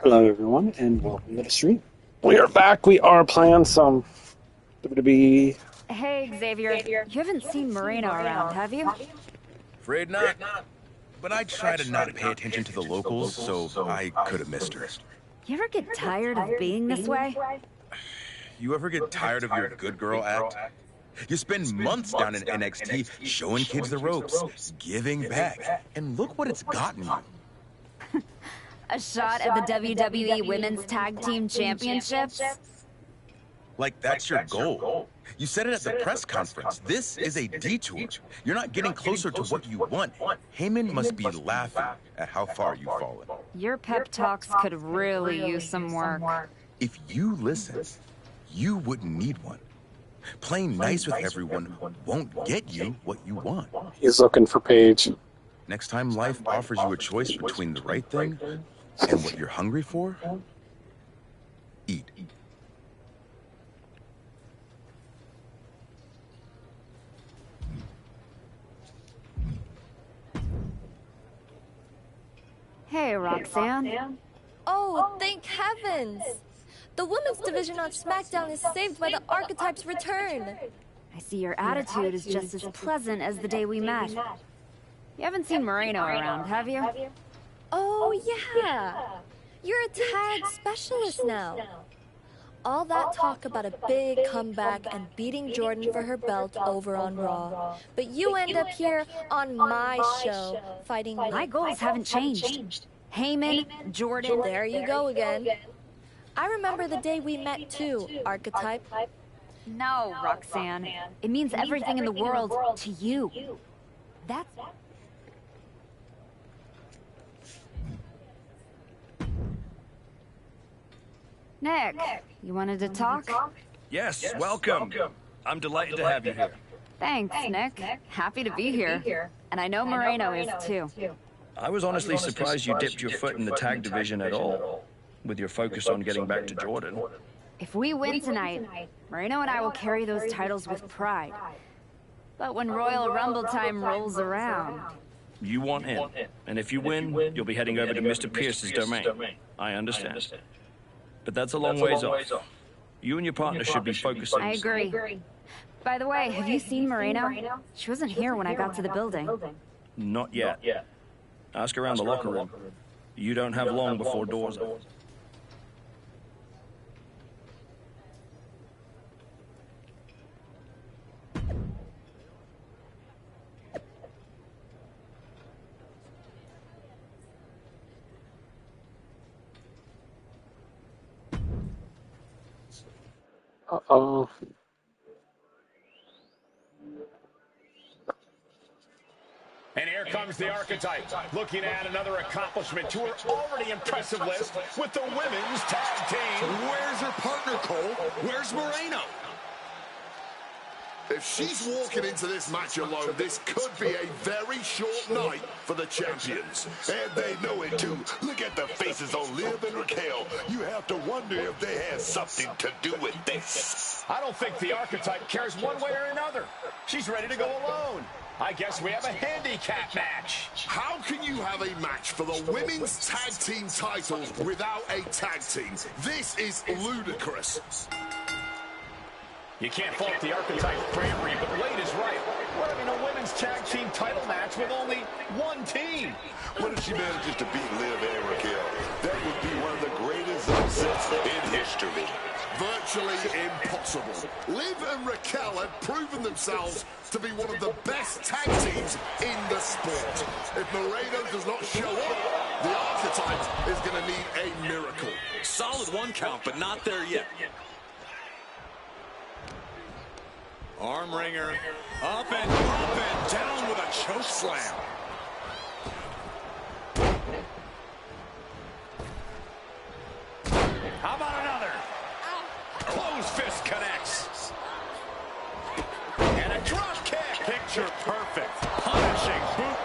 Hello, everyone, and welcome to the stream. We are back. We are playing some WWE. Hey, Xavier. You haven't seen Moreno around, have you? Afraid not. But I try to not pay attention to the locals, so I could have missed her. You ever get tired of being this way? You ever get tired of your good girl act? You spend months down in NXT showing kids the ropes, giving back, and look what it's gotten you. A shot at the WWE Women's Tag Team Championships? Like that's your goal. You said it at the press conference. This is a detour. You're not getting closer to what you want. Heyman must be laughing at how far you've fallen. Your pep talks could really use some work. If you listen, you wouldn't need one. Playing nice with everyone won't get you what you want. He's looking for Paige. Next time life offers you a choice between the right thing and what you're hungry for, eat. Hey, Roxanne. Oh, thank heavens! The women's division on SmackDown is saved by the Archetype's return. I see your attitude is just as pleasant as the day we met. You haven't seen Moreno around, have you? Oh, yeah. You're a tag specialist now. All that talk about a big comeback and beating Jordan for her belt over on Raw. But you end up here on my show, fighting... My goals haven't changed. Heyman, Jordan... There you go again. I remember the day we met too, Archetype. No, Roxanne. It means everything in the world to you. That's... Nick, you wanted to talk? Yes, welcome. I'm delighted to have you here. Thanks, Nick. Happy to be here. And I know Moreno is too. I was honestly surprised you dipped your foot in the tag division at all, with your focus on getting back to Jordan. If we win tonight, Moreno and I will carry those titles with pride. But when Royal Rumble time rolls around... You want in, and if you win, you'll be heading over to Mr. Pierce's domain. I understand. But that's a long ways off. You and your partner should be focusing. I agree. By the way, have you seen Moreno? She wasn't here when I got to the building. Not yet. Ask around the locker room. You don't have long before doors open. Uh-oh. And here comes the Archetype, looking to add another accomplishment to her already impressive list with the women's tag team. Where's her partner, Cole? Where's Moreno? If she's walking into this match alone, this could be a very short night for the champions. And they know it too. Look at the faces on Liv and Raquel. You have to wonder if they have something to do with this. I don't think the Archetype cares one way or another. She's ready to go alone. I guess we have a handicap match. How can you have a match for the women's tag team titles without a tag team? This is ludicrous. You can't fault the Archetype bravery, but Wade is right. We're having a women's tag team title match with only one team. What if she manages to beat Liv and Raquel? That would be one of the greatest upsets in history. Virtually impossible. Liv and Raquel have proven themselves to be one of the best tag teams in the sport. If Moreno does not show up, the Archetype is going to need a miracle. Solid one count, but not there yet. Arm wringer, up and down with a choke slam. How about another? Closed fist connects. And a drop kick. Picture perfect. Punishing boot.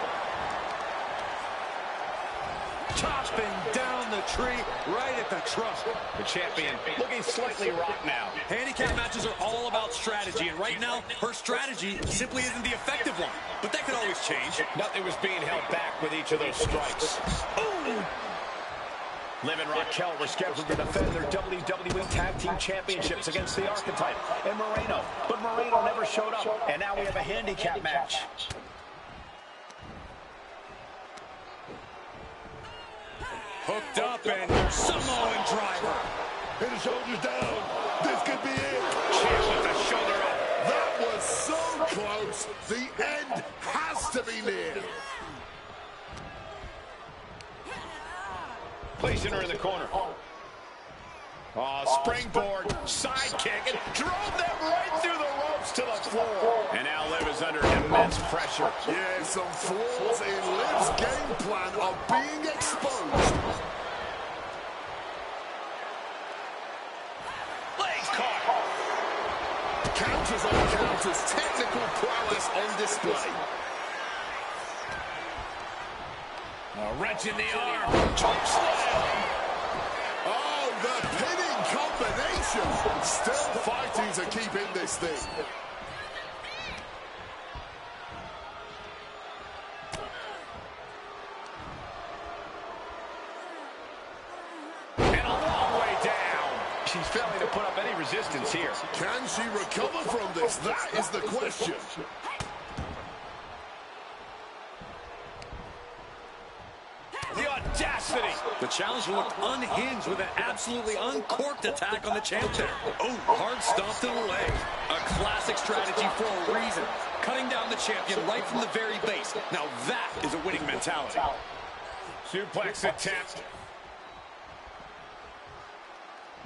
Chopping down the tree right at the trunk. The champion looking slightly rocked now. Handicap matches are all about strategy, and right now, her strategy simply isn't the effective one. But that could always change. Nothing was being held back with each of those strikes. Ooh. Liv and Raquel were scheduled to defend their WWE Tag Team Championships against the Archetype and Moreno. But Moreno never showed up. And now we have a handicap match. Hooked up and Samoan driver. And the shoulders down. This could be it. Champ with the shoulder up. That was so close. The end has to be near. Placing her in the corner. Oh, springboard, side kick, and drove them right through the ropes to the floor. And now Liv is under immense pressure. Yeah, some flaws in Liv's game plan are being exposed. Legs caught. Counters on counters, technical prowess on display. A wrench in the arm. Choke slam. Oh, the pinning combination. Still fighting to keep in this thing. And a long way down. She's failing to put up any resistance here. Can she recover from this? That is the question. The audacity. The challenger looked unhinged with an absolutely uncorked attack on the champ there. Oh, hard stomp to the leg. A classic strategy for a reason. Cutting down the champion right from the very base. Now that is a winning mentality. Suplex attempt.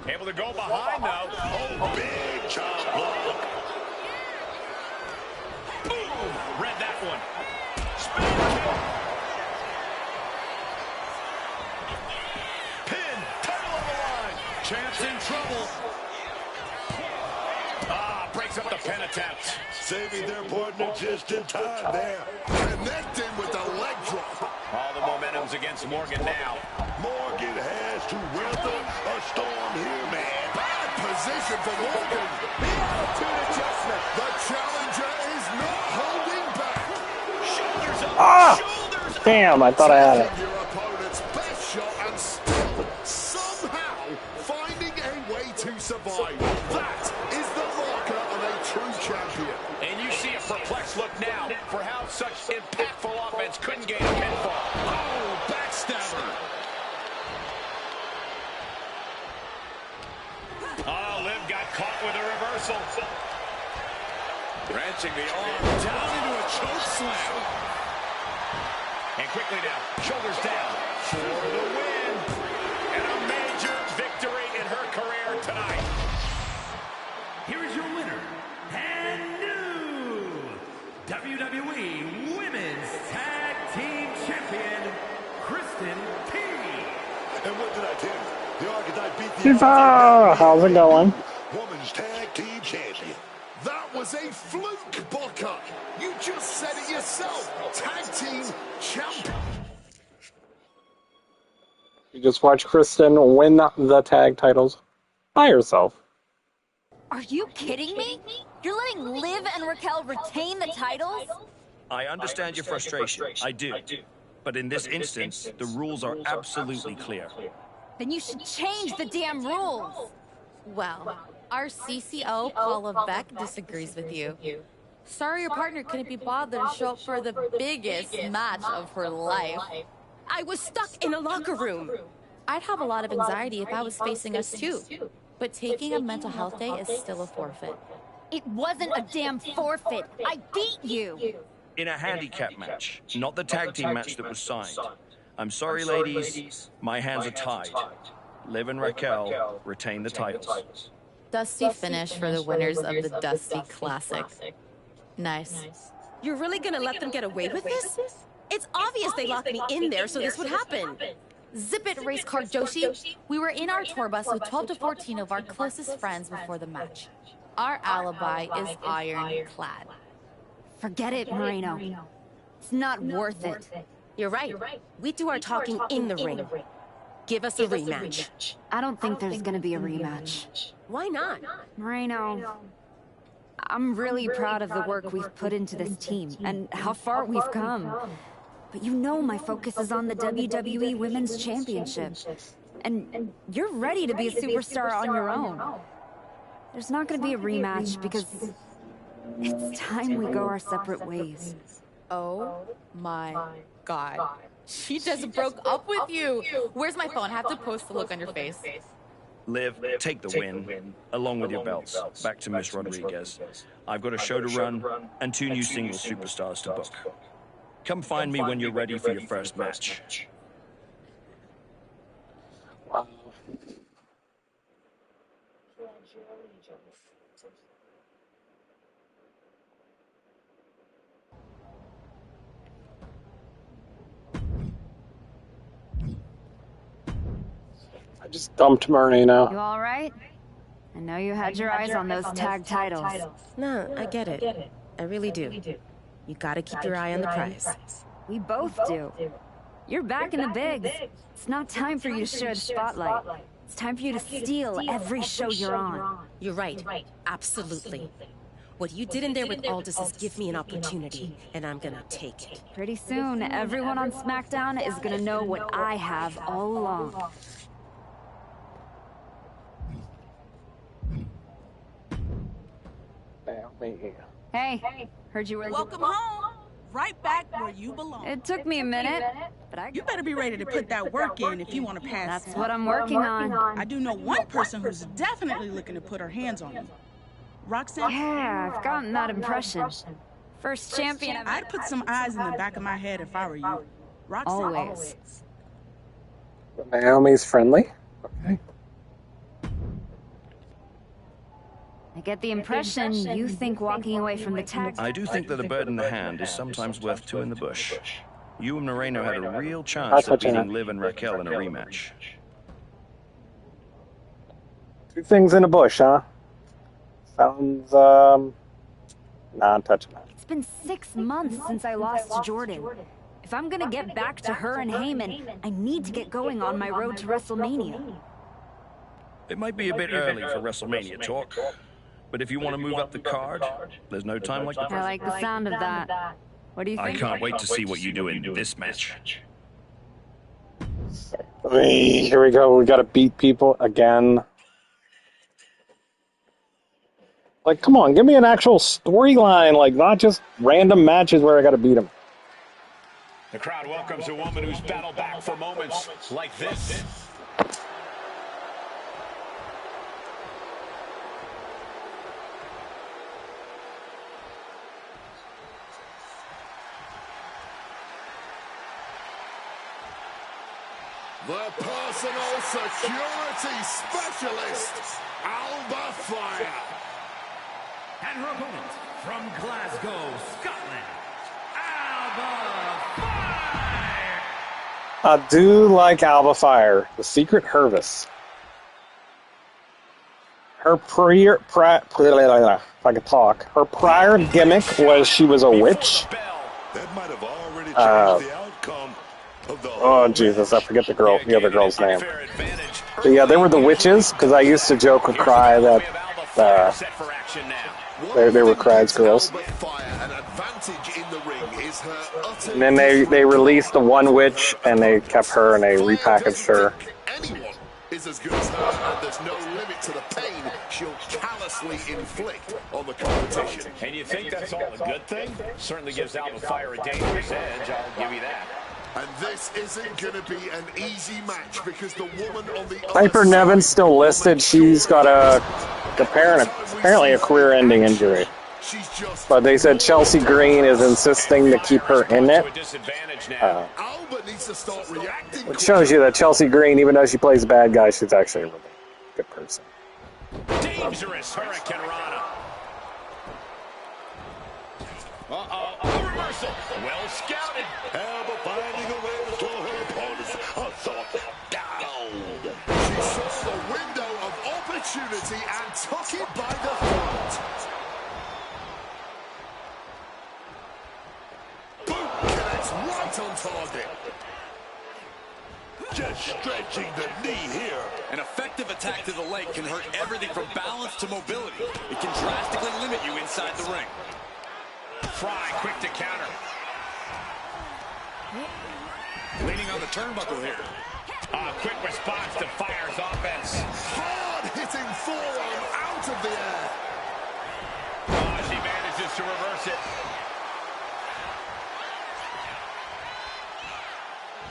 Able to go behind though. Oh, big chop block. Boom! Read that one. Spin kick. Champ's in trouble. Ah, breaks up the pin attempt. Saving their partner just in time there. Connecting with the leg drop. All the momentum's against Morgan now. Morgan has to weather a storm here, man. Bad position for Morgan. The attitude adjustment. The challenger is not holding back. Shoulders up. Ah! Shoulders up. Damn, I thought I had it. Your opponent's best shot and still somehow finding a way to survive. That is the marker of a true champion. And you see a perplexed look now for how such impactful offense couldn't gain a pinfall. Oh, backstabber. Oh, Liv got caught with a reversal. Wrenching the arm down into a choke slam. And quickly now, shoulders down for the win. And a major victory in her career tonight. Here is your winner, and new WWE Women's Tag Team Champion, Kristen P. And what did I tell you? The Archetype beat the FIFA! How's it going? Women's Tag Team Champion. That was a fluke, Booker. You just said it yourself. Tag Team Champion. You just watch Kristen win the tag titles by herself. Are you kidding me? You're letting Liv and Raquel retain the titles? I understand your frustration. I do. But in this instance, the rules are absolutely clear. Then you should change the damn rules. Well, our CCO, Paula Beck, disagrees with you. Sorry your partner couldn't be bothered to show up for the biggest match of her life. I was stuck in a locker room. I'd have a lot of anxiety if I was facing us too. But taking a mental health day is still a forfeit. It wasn't a damn forfeit. I beat you. In a handicap match, not the tag team match that was signed. I'm sorry, ladies. My hands are tied. Liv and Raquel retain the titles. Dusty finish for the winners of the Dusty Classic. Nice. You're really gonna let them get away with this? It's obvious they locked me in there so this would happen. Zip it, race car Joshi. We were in our tour bus with 12 to 14 of our closest friends before the match. Our alibi is ironclad. Forget it, Moreno. It's not worth it. You're right. We do our talking in the ring. Give us a rematch. I don't think there's gonna be a rematch. Why not? Moreno, I'm really proud of the work we've put into this team and how far we've come. But you know my focus is on the WWE Women's Championship. and you're ready to be a superstar on your own. There's not gonna be a rematch because it's time we go our separate ways. Oh my God. She just broke up with you. Where's my phone? I have to post the look on your face. Liv, take the win, along with your belts, back to Miss Rodriguez. I've got a show to run and 2 new single superstars to book. Come find me when you're ready for your first match. Wow. I just dumped Murray now. You all right? I know you had your eyes on those tag titles. No, I get it. I really do. You gotta keep your eye on the prize. We both do. You're back in the bigs. It's not time for you to share the spotlight. It's time for you to steal every show you're on. You're right. Absolutely. What you did in there with Aldous is give me an opportunity, and I'm gonna take it. Pretty soon, everyone on SmackDown is gonna know what I have all along. Hey, heard you were... Welcome home. Right back where you belong. It took me a minute, but You better be ready to put that work in if you want to pass. That's what I'm working on. I do know one person who's definitely looking to put her hands on you. Roxanne? Yeah, I've gotten that impression. First champion I'd put some eyes in the back of my head if I were you. Roxanne? Always. Naomi's friendly. Okay. I get the impression you think walking away from the tag... I do think that a bird in the hand is sometimes worth 2 in the bush. You and Moreno had a real chance at beating Liv and Raquel in a rematch. 2 things in a bush, huh? Sounds, nah, I'm touching that. It's been 6 months since I lost to Jordan. If I'm gonna get back to her and Heyman, I need to get going on my road to WrestleMania. It might be a bit early for WrestleMania talk, but if you want to move up the card, there's no time like the present. I like the sound of that. What do you think? I can't wait to see what you do in this match. Here we go. We gotta beat people again. Like, come on, give me an actual storyline, like, not just random matches where I gotta beat them. The crowd welcomes a woman who's battled back for moments like this. The personal security specialist, Alba Fire. And her opponent from Glasgow, Scotland, Alba Fire. I do like Alba Fire, the Secret Hervis. Her if I could talk, her prior gimmick was she was a witch. That might have already changed the outcome of the Oh Jesus, I forget the other girl's name. But yeah, they were the witches, because I used to joke with Cry that they were Cry's girls. And then they released the one witch, and they kept her, and they repackaged her. Anyone is as good as her, and there's no limit to the pain she'll callously inflict on the competition. And you think that's all a good thing? Certainly gives Alba Fire a dangerous edge, I'll give you that. And this isn't going to be an easy match because the woman on the Piper Nevin's still listed. She's got apparently a career-ending injury. But they said Chelsea Green is insisting to keep her in it. Which shows you that Chelsea Green, even though she plays bad guy, she's actually a really good person. Dangerous Hurricane Rana. Uh-oh, reversal. Well scouted. Alba finding a way to slow her opponent's assault down. She saw the window of opportunity and took it by the throat. Boom! Connects right on target. Just stretching the knee here. An effective attack to the leg can hurt everything from balance to mobility. It can drastically limit you inside the ring. Fry quick to counter. Leaning on the turnbuckle here. Quick response to Fire's offense. Hard-hitting forearm out of the air. She manages to reverse it.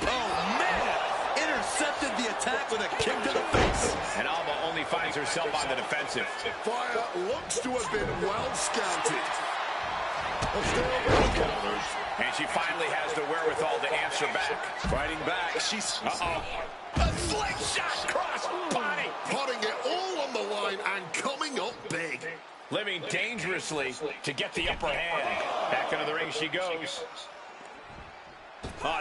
Oh, man! Intercepted the attack with a kick to the face. And Alba only finds herself on the defensive. Fire looks to have been well scouted. And she finally has the wherewithal to answer back. Fighting back. She's... Uh-oh. A slingshot cross body. Putting it all on the line and coming up big. Living dangerously to get the upper hand. Back into the ring she goes.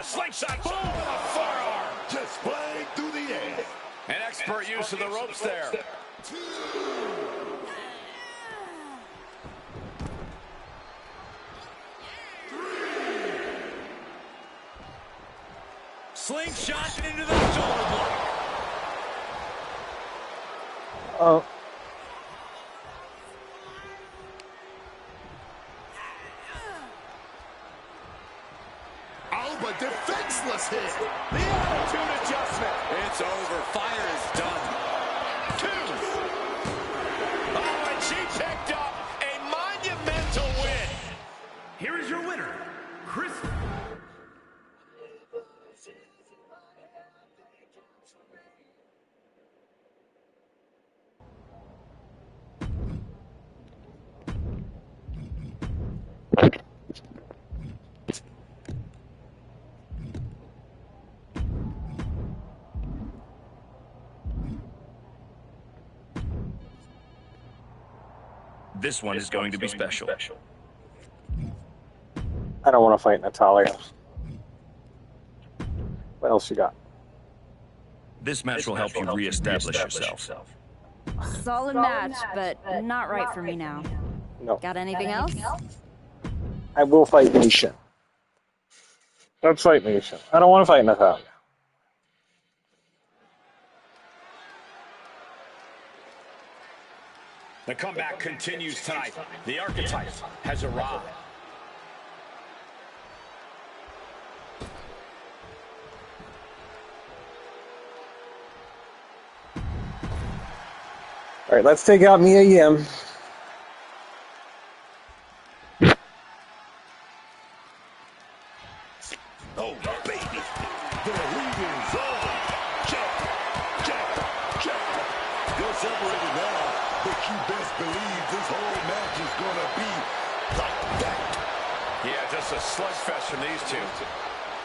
Slingshot, boom, a forearm. Just flying through the air. An expert use of the ropes there. Slingshot into the shoulder block. Oh. Alba defenseless here. The attitude adjustment. It's over. Fire is done. 2. Oh, and she picked up a monumental win. Here is your winner, Kristen. This one is going to be special. I don't want to fight Natalia. What else you got? This match will help you reestablish yourself. Solid match, but not right for me now. No. Got anything else? I will fight Nation. Let's fight Nation. I don't want to fight Natalia. The comeback continues tonight. The archetype has arrived. All right, let's take out Mia Yim. Oh, baby. The heat is on. Check. You're separated now, but you best believe this whole match is going to be like that. Yeah, just a slugfest from these two.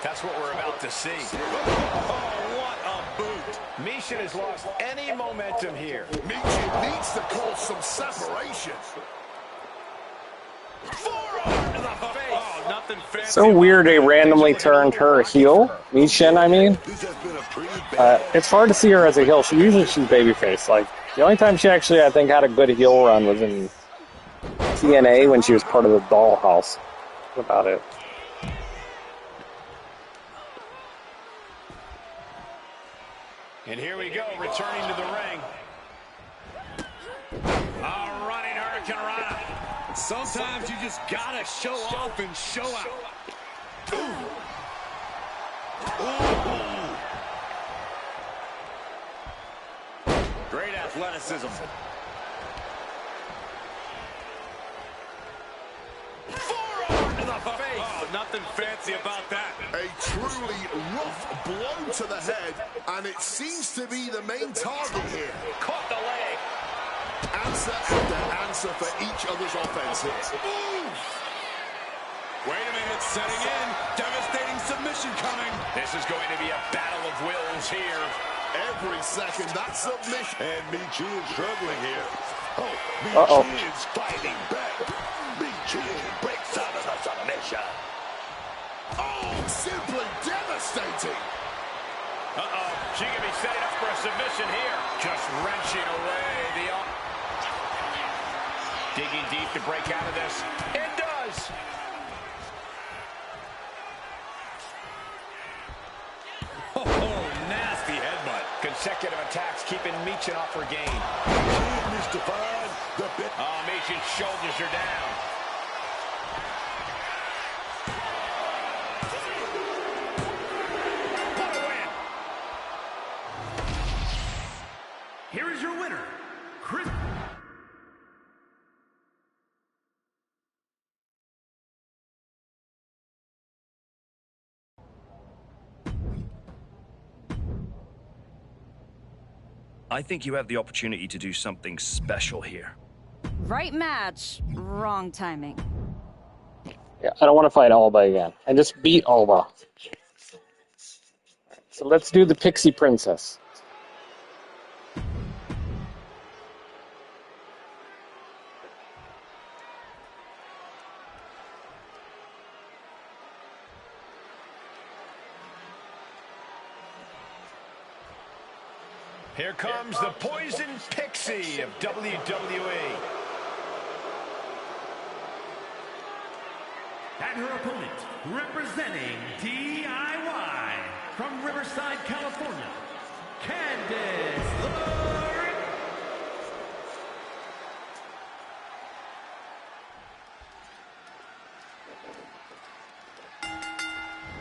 That's what we're about to see. Oh, what a boot. Misha has lost any momentum here. Misha needs to cause some separation. Forearm to the face. Oh, nothing fancy. So weird they randomly turned her heel. Mishin, I mean. This has been a pretty bad... It's hard to see her as a heel. She's babyface. Like, the only time she actually, I think, had a good heel run was in TNA when she was part of the Dollhouse. That's about it. And here we go, returning to the ring. Running Hurricanrana. Sometimes you just gotta show off and show out. Ooh. Great athleticism. Forearm to the face. Oh, nothing fancy about that. A truly rough blow to the head, and it seems to be the main target here. Caught the leg. Answer after answer for each other's offense here. Wait a minute, setting in. Devastating submission coming. This is going to be a battle of wills here. Every second, that submission. And Michi is struggling here. Oh, Michi is fighting back. Michi breaks out of the submission. Oh, simply devastating. She can be setting up for a submission here. Just wrenching away the... Digging deep to break out of this. It does. Oh, nasty headbutt. Consecutive attacks keeping Michin off her game. Michin's shoulders are down. What a win. here is your winner, Chris. I think you have the opportunity to do something special here. Right match, wrong timing. Yeah, I don't want to fight Alba again. I just beat Alba. So let's do the Pixie Princess. Here comes the Poison Pixie of WWE. And her opponent, representing DIY from Riverside, California, Candice LeRae.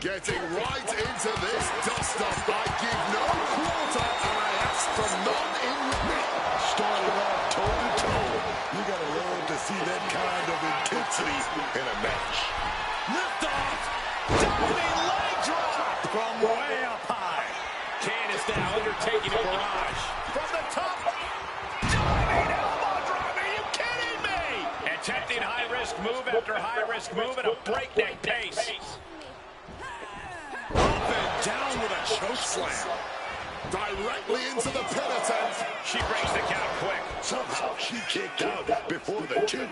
Getting right into this dust-up. I give no quarter, and I ask for none in return. Starting off toe-to-toe. You gotta love to see that kind of intensity in a match. Lift off! Diving leg drop! From way up high. Candice now undertaking a barrage. From the top. Diving elbow drop. Are you kidding me? Attempting high-risk move after high-risk move at a breakneck pace. Up and down with a choke slam. Directly into the pin attempt. She breaks the count quick. Somehow she kicked out before the two.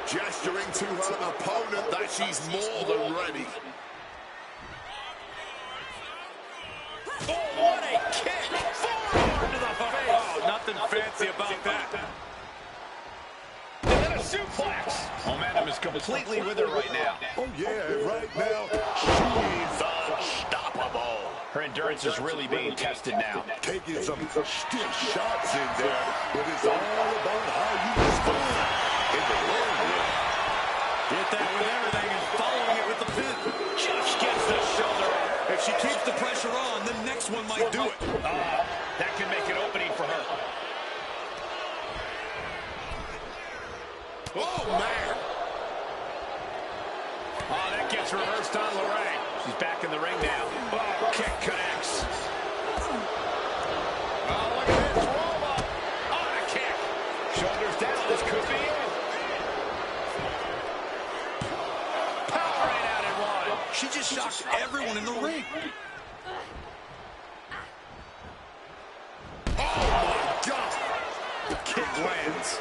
Gesturing to her opponent that she's more than ready. Oh, what a kick! Forearm to the face. Oh, nothing fancy about that. And then a suplex. Momentum is completely with her right now. Oh yeah, right now she's unstoppable. Her endurance is really being tested now. Taking some stiff shots in there, but it's all about how you respond in the ring. Get that with everything and following it with the pin. Just gets the shoulder. If she keeps the pressure on, the next one might do it. That can make an opening for her. Oh, man. Oh, that gets reversed on LeRae. She's back in the ring now. Oh, kick connects. Oh, look at this roll up. Oh, a kick. Shoulders down. This could be it. Powering out in one. She just shocked everyone in the ring. Oh, my God. The kick lands.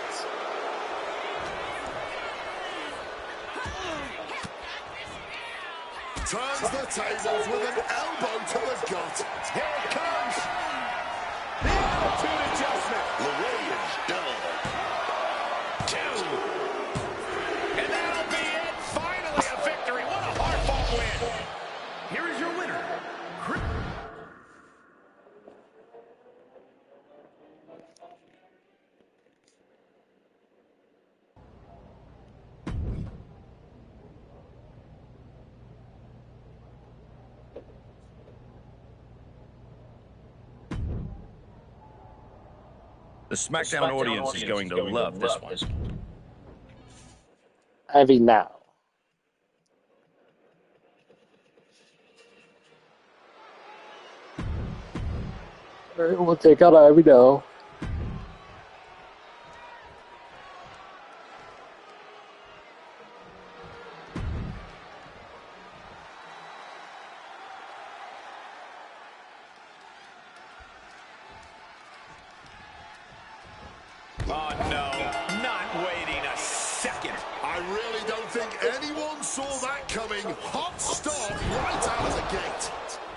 Turns the tables with an elbow to the gut. Here it comes. The attitude adjustment. LeRae is done. Two. And that'll be it. Finally a victory. What a hard-fought win. Here is your winner, Chris. The SmackDown audience is going to love this one. Heavy now. Alright, we'll take out Ivy now. Oh, no. Not waiting a second. I really don't think anyone saw that coming. Hot start right out of the gate.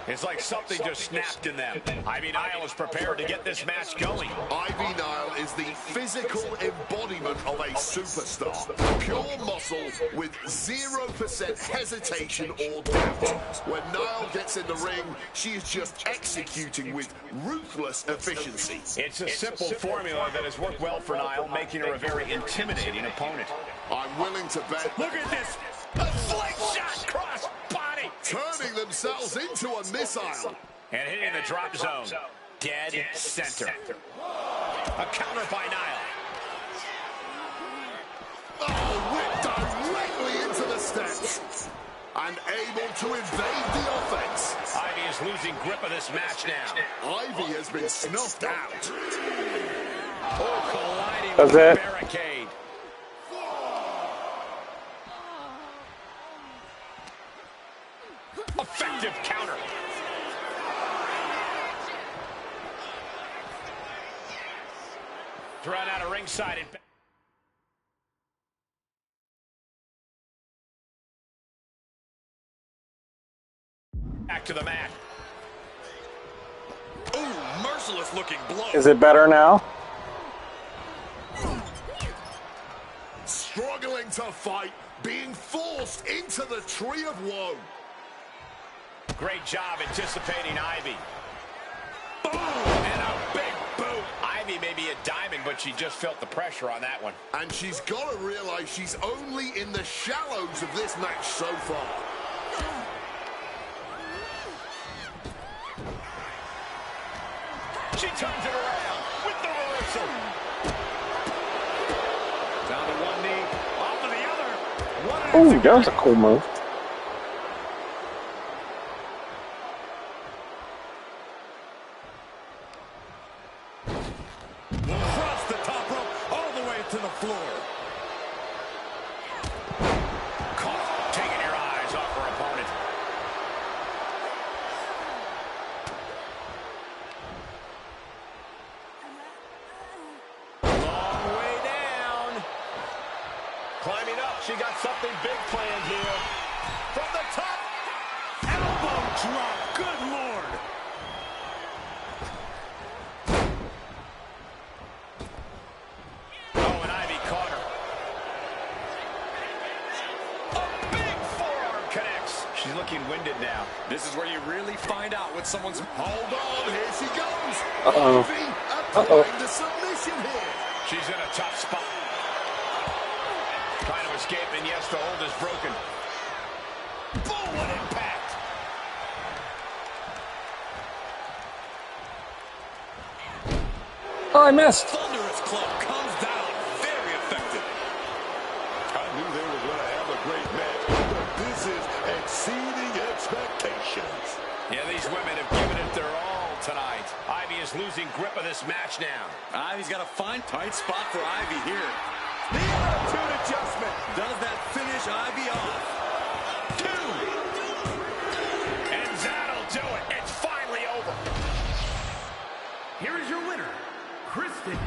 It's like something just snapped in them. Ivy Nile is prepared to get this match going. Ivy Nile is the physical embodiment of a superstar. Pure muscle with 0% hesitation or doubt. When Nile gets in the ring, she is just executing with ruthless efficiency. It's a simple formula that has worked well for Nile, making her a very intimidating opponent. I'm willing to bet. Look at this. A slingshot cross body. Turning themselves into a missile. And hitting the drop zone. Dead center. A counter by Nyla. Oh, whipped directly into the steps. And able to evade the offense. Ivy is losing grip of this match now. Ivy has been snuffed out. Oh, colliding That's with it. the barricade. Effective counter. Drawn out of ringside and back to the mat. Ooh, merciless looking blow. Is it better now? Struggling to fight, being forced into the tree of woe. Great job anticipating Ivy. Boom! And a big boot. Ivy may be a diamond, but she just felt the pressure on that one. And she's got to realize she's only in the shallows of this match so far. She turns it around with the reversal. Down to one knee, off of the other. Ooh, that was a cool move. Across the top rope, all the way to the floor. Caught, taking your eyes off her opponent. Long way down. Climbing up, she got something big planned here. From the top, elbow drop, good Lord. Oh, and Ivy caught her. A big forearm connects. She's looking winded now. This is where you really find out what someone's... Hold on, here she goes. Uh-oh. Ivy applying the submission here. She's in a tough spot. Trying to escape, and yes, the hold is broken. Boom, what impact! Oh, I missed. Thunderous club comes down. Very effective. I knew they were going to have a great match, but this is exceeding expectations. Yeah, these women have given it their all tonight. Ivy is losing grip of this match now. Ivy's got a fine, tight spot for Ivy here. The attitude adjustment. Does that finish Ivy off? 2. And that'll do it. It's finally over. Here is your winner, Kristen.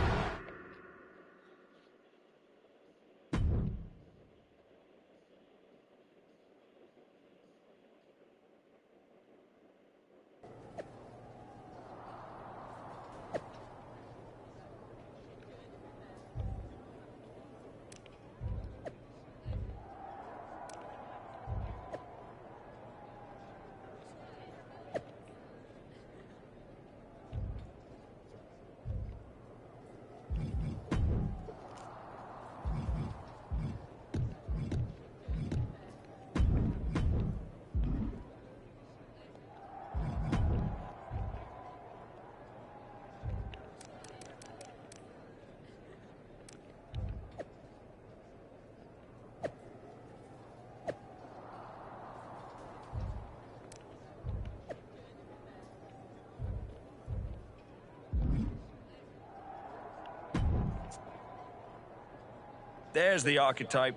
There's the archetype.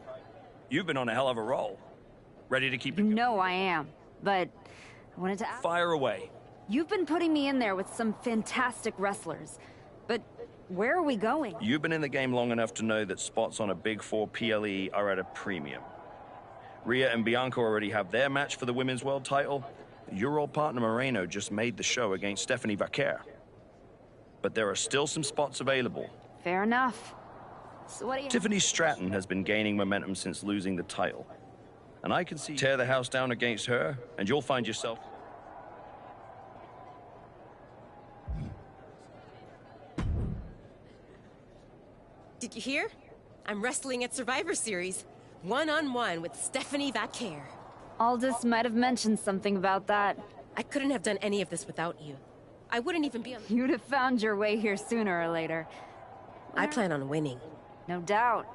You've been on a hell of a roll. Ready to keep it going? No, I am. But I wanted to ask... Fire away. You've been putting me in there with some fantastic wrestlers. But where are we going? You've been in the game long enough to know that spots on a Big 4 PLE are at a premium. Rhea and Bianca already have their match for the women's world title. Your old partner Moreno just made the show against Stephanie Vaquer. But there are still some spots available. Fair enough. So what do you... Tiffany Stratton has been gaining momentum since losing the title. And I can see you tear the house down against her, and you'll find yourself... Did you hear? I'm wrestling at Survivor Series, one-on-one with Stephanie Vaquer. Aldous might have mentioned something about that. I couldn't have done any of this without you. I wouldn't even be on... You'd have found your way here sooner or later. I plan on winning. No doubt.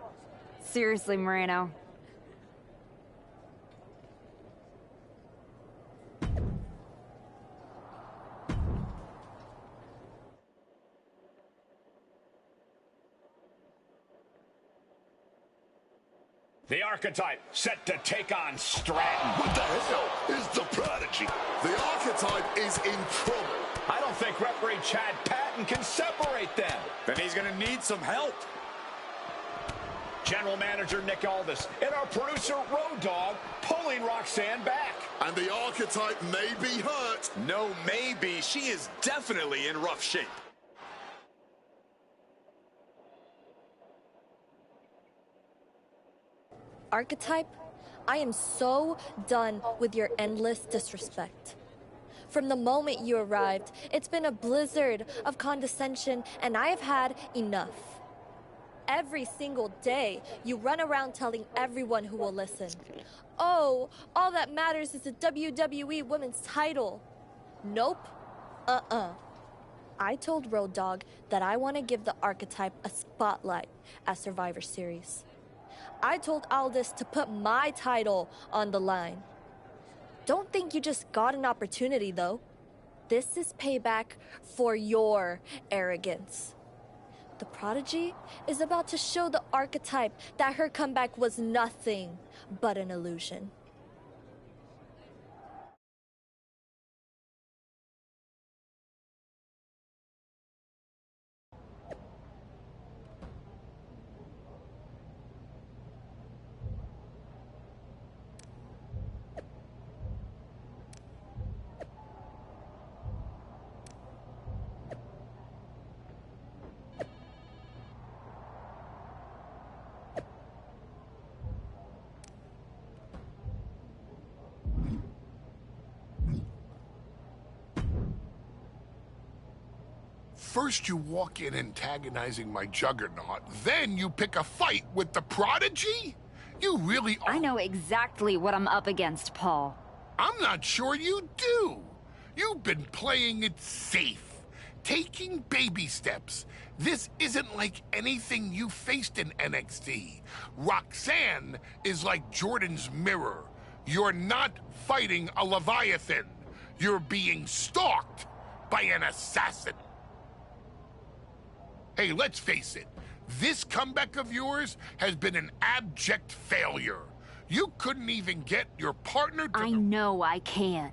Seriously, Moreno. The Archetype set to take on Stratton. What the hell is the Prodigy? The Archetype is in trouble. I don't think referee Chad Patton can separate them. Then he's going to need some help. General Manager Nick Aldis and our producer Road Dogg pulling Roxanne back. And the Archetype may be hurt. No, maybe. She is definitely in rough shape. Archetype, I am so done with your endless disrespect. From the moment you arrived, it's been a blizzard of condescension, and I have had enough. Every single day, you run around telling everyone who will listen, oh, all that matters is the WWE Women's title. Nope. I told Road Dogg that I want to give the Archetype a spotlight at Survivor Series. I told Aldis to put my title on the line. Don't think you just got an opportunity, though. This is payback for your arrogance. The Prodigy is about to show the Archetype that her comeback was nothing but an illusion. First you walk in antagonizing my juggernaut, then you pick a fight with the Prodigy? You really are... I know exactly what I'm up against, Paul. I'm not sure you do. You've been playing it safe, taking baby steps. This isn't like anything you faced in NXT. Roxanne is like Jordan's mirror. You're not fighting a Leviathan. You're being stalked by an assassin. Hey, let's face it. This comeback of yours has been an abject failure. You couldn't even get your partner to... I know I can.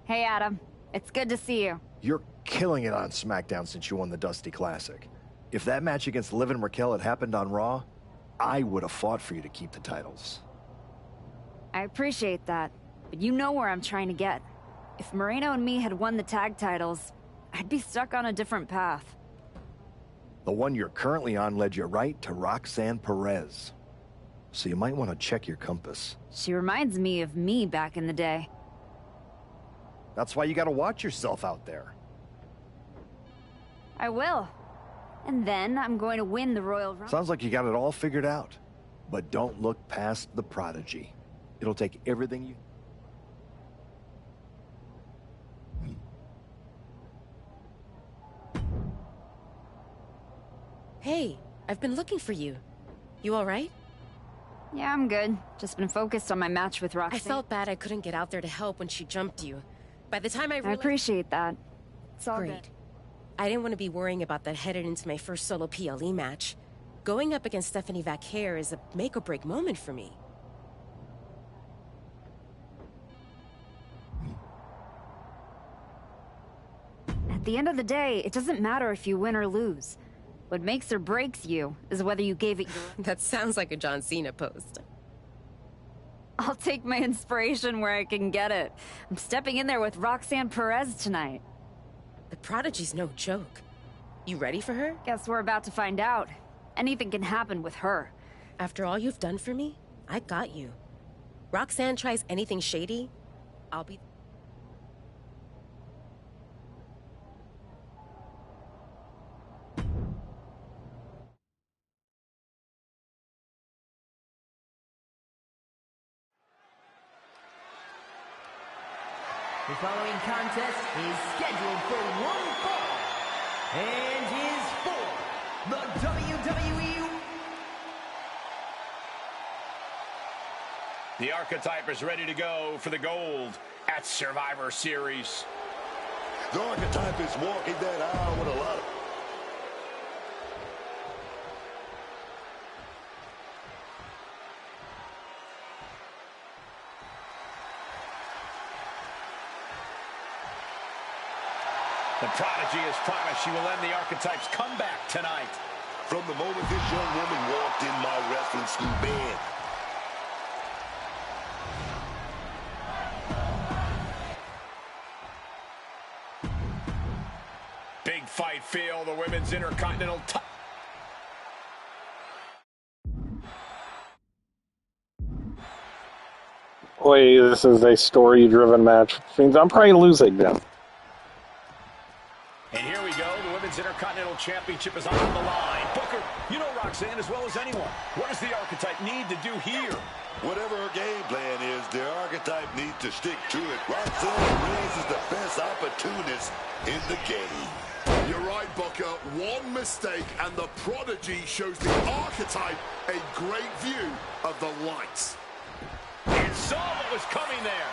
Hey, Adam. It's good to see you. You're killing it on SmackDown since you won the Dusty Classic. If that match against Liv and Raquel had happened on Raw, I would have fought for you to keep the titles. I appreciate that, but you know where I'm trying to get. If Moreno and me had won the tag titles, I'd be stuck on a different path. The one you're currently on led you right to Roxanne Perez. So you might want to check your compass. She reminds me of me back in the day. That's why you gotta watch yourself out there. I will. And then I'm going to win the Royal Rumble. Sounds like you got it all figured out. But don't look past the Prodigy. It'll take everything you... Hey, I've been looking for you. You all right? Yeah, I'm good. Just been focused on my match with Roxanne. I felt bad I couldn't get out there to help when she jumped you. By the time I realized... I appreciate that. It's all Great. good. I didn't want to be worrying about that headed into my first solo PLE match. Going up against Stephanie Vaquer is a make-or-break moment for me. At the end of the day, it doesn't matter if you win or lose. What makes or breaks you is whether you gave it your... That sounds like a John Cena post. I'll take my inspiration where I can get it. I'm stepping in there with Roxanne Perez tonight. The Prodigy's no joke. You ready for her? Guess we're about to find out. Anything can happen with her. After all you've done for me, I got you. Roxanne tries anything shady, I'll be... The following contest is scheduled for one fall and is for the WWE. The Archetype is ready to go for the gold at Survivor Series. The Archetype is walking that aisle with a lot of... The Prodigy has promised she will end the Archetype's comeback tonight. From the moment this young woman walked in my wrestling school, man. Big fight feel, the Women's Intercontinental title. Boy, this is a story-driven match, which means I'm probably losing them. And here we go. The Women's Intercontinental Championship is on the line. Booker, you know Roxanne as well as anyone. What does the Archetype need to do here? Whatever her game plan is, the Archetype needs to stick to it. Roxanne Perez is the best opportunist in the game. You're right, Booker. One mistake and the Prodigy shows the Archetype a great view of the lights. And saw what was coming there.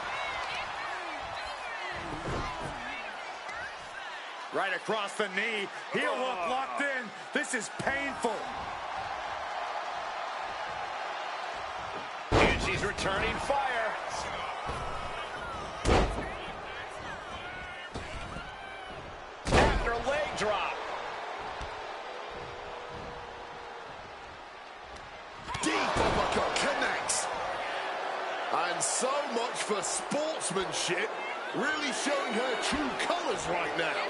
Right across the knee. Heel hook locked in. This is painful. And she's returning fire. After a leg drop. Deep uppercut connects. And so much for sportsmanship. Really showing her true colors right now.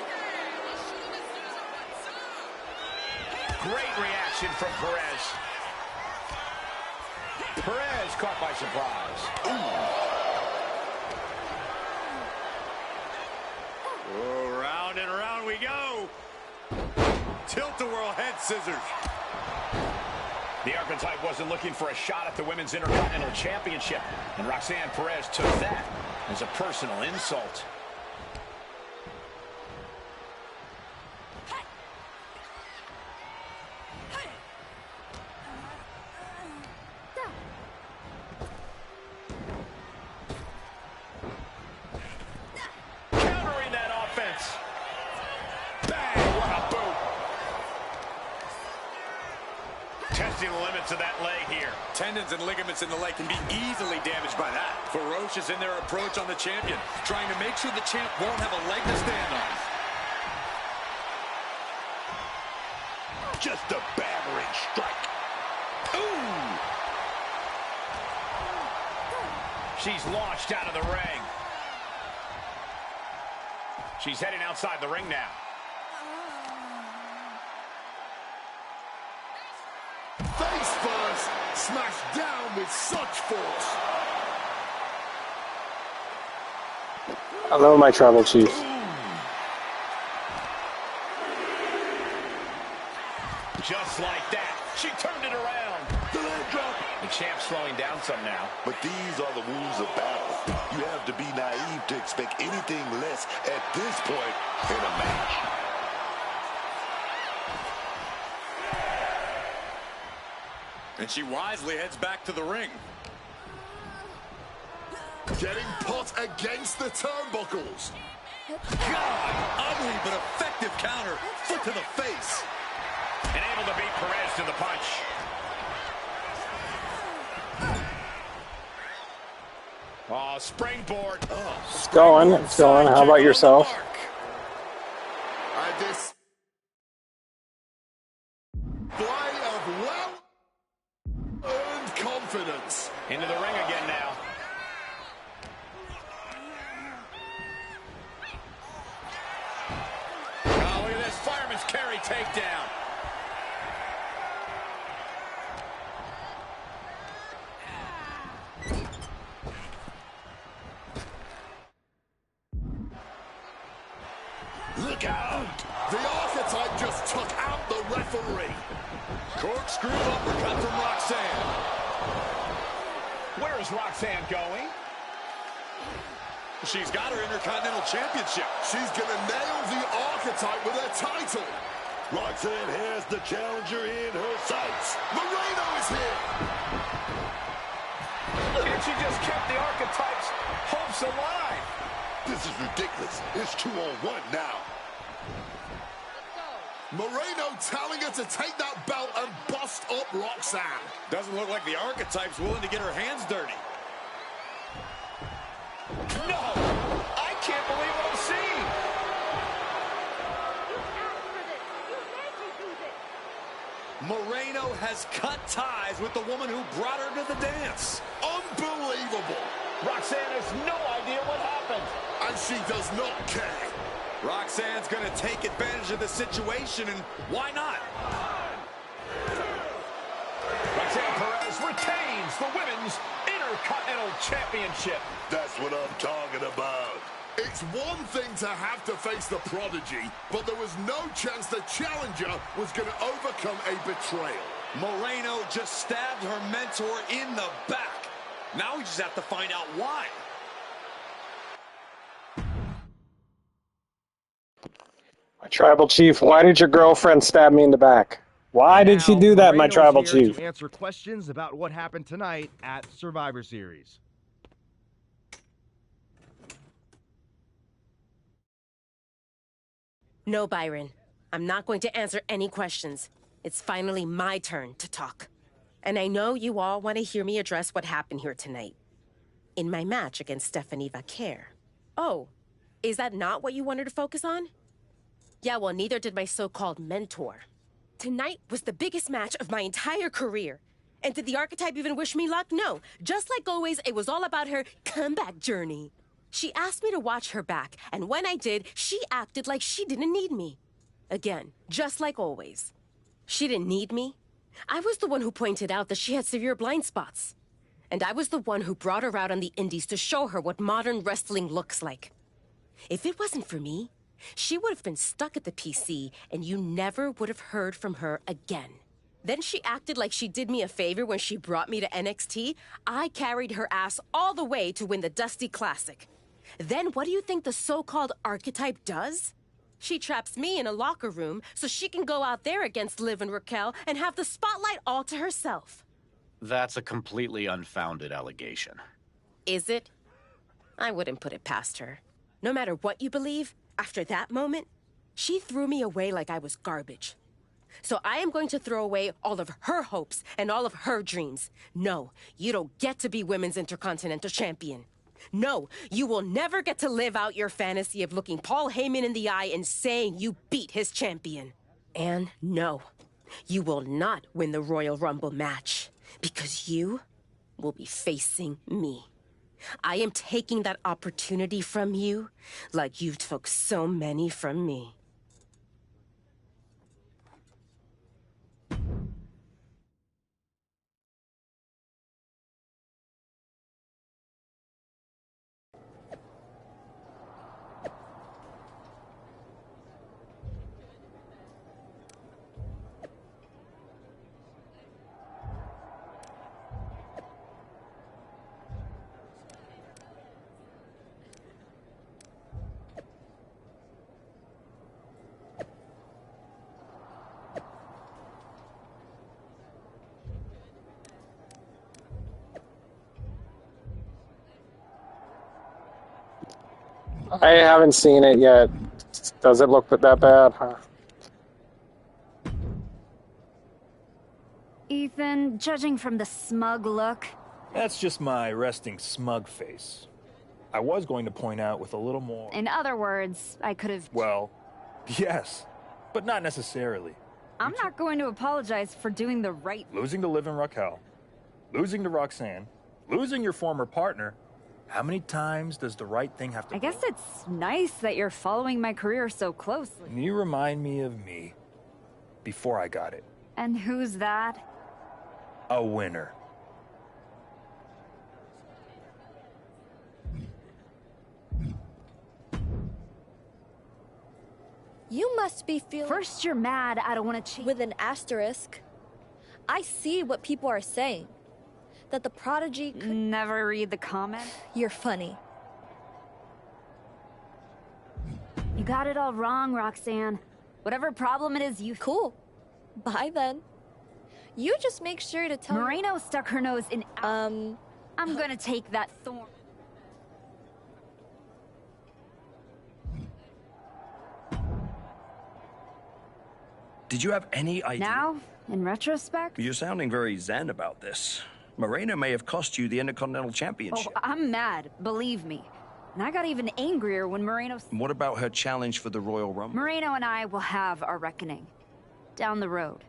Great reaction from Perez. Perez caught by surprise. Oh, round and round we go. Tilt-a-whirl head scissors. The Archetype wasn't looking for a shot at the Women's Intercontinental Championship, and Roxanne Perez took that as a personal insult. Countering that offense. Bang, what a boot. Testing the limits of that leg here. Tendons and ligaments in the leg can be easily damaged by that. Ferocious in their approach on the champion, trying to make sure the champ won't have a leg to stand on. Just a battering strike. Ooh! She's launched out of the ring. She's heading outside the ring now. Face first, smashed down with such force. Hello, my tribal chief. Just like that, she turned it around. The leg drop. The champ's slowing down some now. But these are the rules of battle. You have to be naive to expect anything less at this point in a match. And she wisely heads back to the ring. Getting put against the turnbuckles. God, ugly but effective counter. Foot to the face. And able to beat Perez to the punch. Oh, springboard. It's going. It's going. How about yourself? And this display of well-earned confidence. Into the ring again now. Oh, look at this fireman's carry takedown. Look out! The Archetype just took out the referee. Corkscrew uppercut from Roxanne. Where is Roxanne going? She's got her Intercontinental Championship. She's gonna nail the archetype with her title. Roxanne has the challenger in her sights. Moreno is here. And she just kept the archetype's hopes alive. This is ridiculous. It's 2-on-1 now. Moreno telling her to take that belt and bust up Roxanne. Doesn't look like the archetype's willing to get her hands dirty. No! I can't believe what I'm seeing! Moreno has cut ties with the woman who brought her to the dance. Unbelievable. Roxanne has no idea what happened. And she does not care. Roxanne's going to take advantage of the situation, and why not? Roxanne Perez retains the Women's Intercontinental Championship. That's what I'm talking about. It's one thing to have to face the prodigy, but there was no chance the challenger was going to overcome a betrayal. Moreno just stabbed her mentor in the back. Now we just have to find out why. My tribal chief, why did your girlfriend stab me in the back? Why did she do that, my tribal chief? To answer questions about what happened tonight at Survivor Series. No, Byron. I'm not going to answer any questions. It's finally my turn to talk. And I know you all want to hear me address what happened here tonight. In my match against Stephanie Vaquer. Oh, is that not what you wanted to focus on? Yeah, well, neither did my so-called mentor. Tonight was the biggest match of my entire career. And did the archetype even wish me luck? No. Just like always, it was all about her comeback journey. She asked me to watch her back, and when I did, she acted like she didn't need me. Again, just like always. She didn't need me. I was the one who pointed out that she had severe blind spots. And I was the one who brought her out on the indies to show her what modern wrestling looks like. If it wasn't for me, she would have been stuck at the PC, and you never would have heard from her again. Then she acted like she did me a favor when she brought me to NXT. I carried her ass all the way to win the Dusty Classic. Then what do you think the so-called archetype does? She traps me in a locker room so she can go out there against Liv and Raquel and have the spotlight all to herself. That's a completely unfounded allegation. Is it? I wouldn't put it past her. No matter what you believe, after that moment, she threw me away like I was garbage. So I am going to throw away all of her hopes and all of her dreams. No, you don't get to be Women's Intercontinental Champion. No, you will never get to live out your fantasy of looking Paul Heyman in the eye and saying you beat his champion. And no, you will not win the Royal Rumble match because you will be facing me. I am taking that opportunity from you like you took so many from me. I haven't seen it yet. Does it look that bad? Huh? Ethan, judging from the smug look... That's just my resting smug face. I was going to point out with a little more... In other words, I could have... Well, yes, but not necessarily. I'm not going to apologize for doing the right... Losing to Liv and Raquel, losing to Roxanne, losing your former partner... How many times does the right thing have to... I guess it's nice that you're following my career so closely. You remind me of me before I got it. And who's that? A winner. You must be feeling... First you're mad I don't want to cheat. With an asterisk. I see what people are saying. That the prodigy could... Never read the comment? You're funny. You got it all wrong, Roxanne. Whatever problem it is, you... Cool. Bye, then. You just make sure to tell Moreno stuck her nose in... I'm gonna take that thorn. Did you have any idea? Now, in retrospect... You're sounding very zen about this. Moreno may have cost you the Intercontinental Championship. Oh, I'm mad, believe me. And I got even angrier when Moreno... What about her challenge for the Royal Rumble? Moreno and I will have our reckoning. Down the road.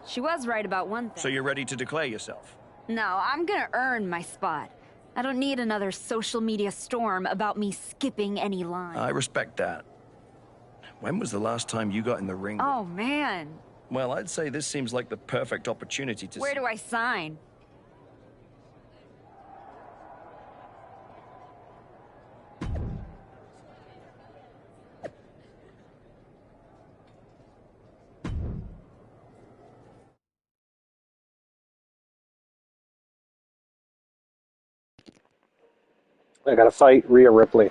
She was right about one thing. So you're ready to declare yourself? No, I'm gonna earn my spot. I don't need another social media storm about me skipping any line. I respect that. When was the last time you got in the ring? Oh, man. Well, I'd say this seems like the perfect opportunity to... Where do I sign? I gotta fight Rhea Ripley.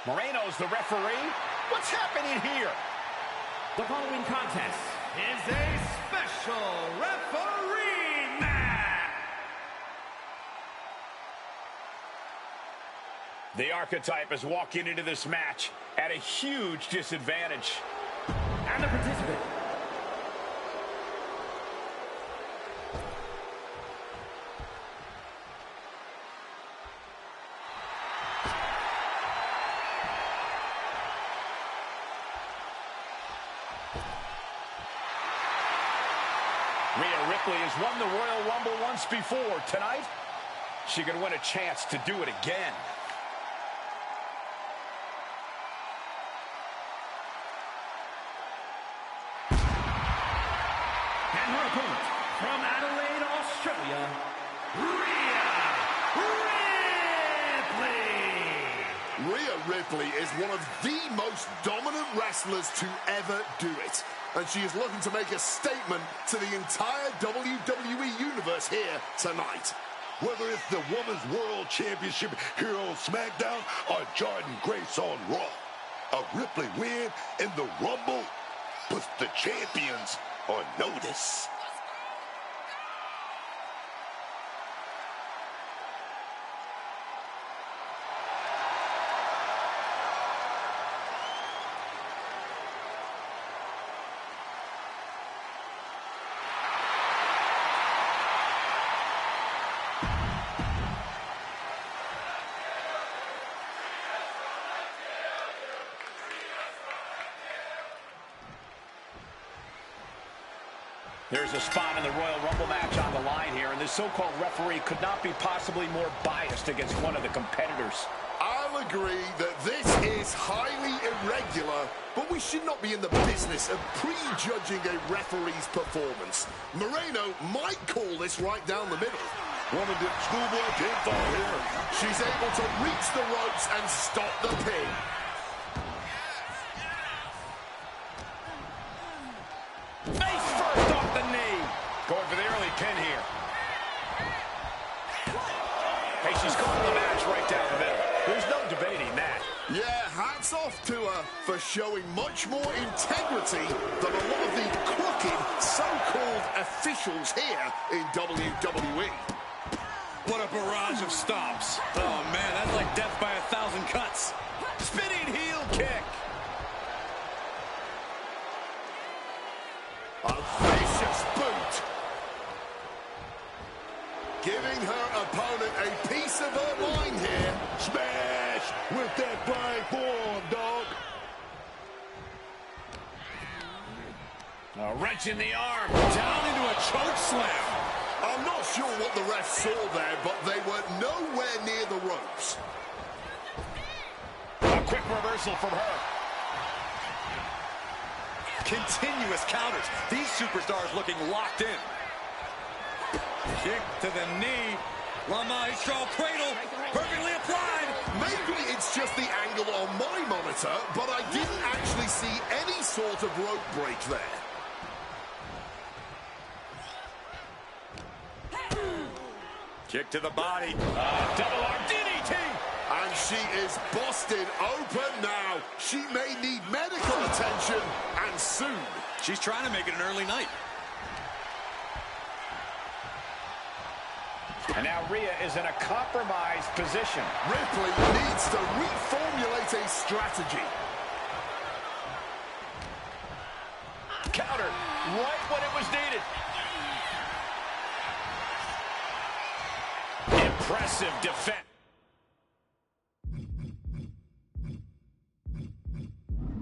Moreno's the referee. What's happening here? The following contest is a special referee match. The Archetype is walking into this match at a huge disadvantage. And the participant. Rhea Ripley has won the Royal Rumble once before. Tonight, she could win a chance to do it again. And her opponent, from Adelaide, Australia, Rhea Ripley. Rhea Ripley is one of the most dominant wrestlers to ever do it. And she is looking to make a statement to the entire WWE Universe here tonight. Whether it's the Women's World Championship here on SmackDown or Jordan Grace on Raw, a Ripley win in the Rumble puts the champions on notice. There's a spot in the Royal Rumble match on the line here, and this so-called referee could not be possibly more biased against one of the competitors. I'll agree that this is highly irregular, but we should not be in the business of prejudging a referee's performance. Moreno might call this right down the middle. Woman did schoolboy pinfall here. She's able to reach the ropes and stop the pin. Face first off the knee. Going for the early pin here. Hey, she's calling the match right down the middle. There's no debating that. Yeah, hats off to her for showing much more integrity than a lot of the crooked so-called officials here in WWE. What a barrage of stomps. Oh, man, that's like death by 1,000 cuts. Spinning heel kick. A vicious boot. Giving her opponent a piece of her mind here. Smash with that flying forearm, dog. A wrench in the arm. Down into a choke slam. I'm not sure what the ref saw there, but they were nowhere near the ropes. A quick reversal from her. Continuous counters. These superstars looking locked in. Kick to the knee. La Maestro cradle. Perfectly applied. Maybe it's just the angle on my monitor, but I didn't actually see any sort of rope break there. Kick to the body. Double arm DDT. And she is busted open now. She may need medical attention, and soon. She's trying to make it an early night. And now Rhea is in a compromised position. Ripley needs to reformulate a strategy. Counter right when it was needed. Impressive defense.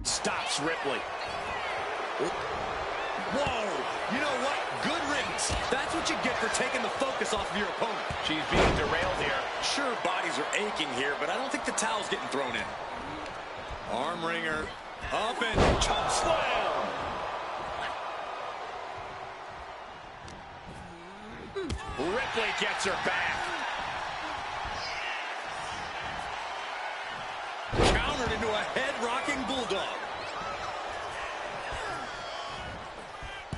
Stops Ripley. Whoa! You know what? Good riddance. That's what you get for taking the focus off of your opponent. She's being derailed here. Sure, bodies are aching here, but I don't think the towel's getting thrown in. Arm wringer. Up and choke slam. Ripley gets her back. Countered into a head-rocking bulldog.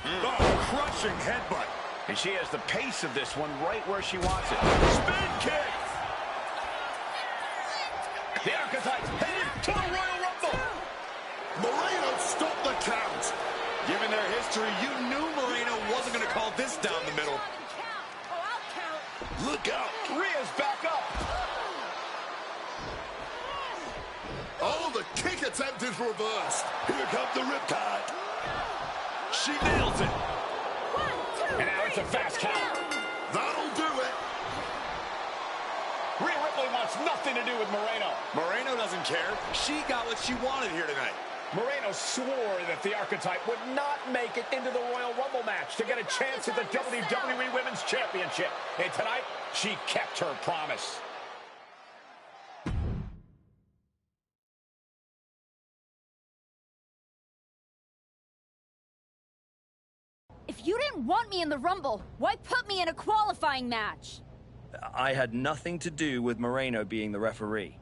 Oh, crushing headbutt. And she has the pace of this one right where she wants it. Spin kick. The Archetypes headed to the Royal Rumble. Moreno stopped the count. Given their history, you knew Moreno wasn't going to call this down the middle. Look out. Rhea's back up. Oh, the kick attempt is reversed. Here comes the riptide. She nails it. And now it's a fast count. That'll do it. Rhea Ripley wants nothing to do with Moreno. Moreno doesn't care. She got what she wanted here tonight. Moreno swore that the Archetype would not make it into the Royal Rumble match to get a chance at the WWE Women's Championship. And tonight, she kept her promise. If you didn't want me in the Rumble, why put me in a qualifying match? I had nothing to do with Moreno being the referee.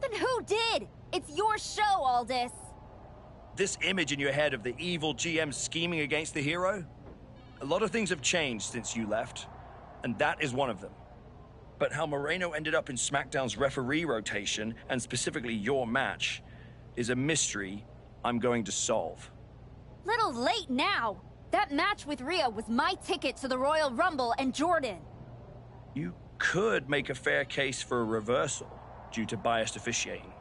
Then who did? It's your show, Aldis. This image in your head of the evil GM scheming against the hero? A lot of things have changed since you left, and that is one of them. But how Moreno ended up in SmackDown's referee rotation, and specifically your match, is a mystery I'm going to solve. Little late now. That match with Rhea was my ticket to the Royal Rumble and Jordan. You could make a fair case for a reversal due to biased officiating.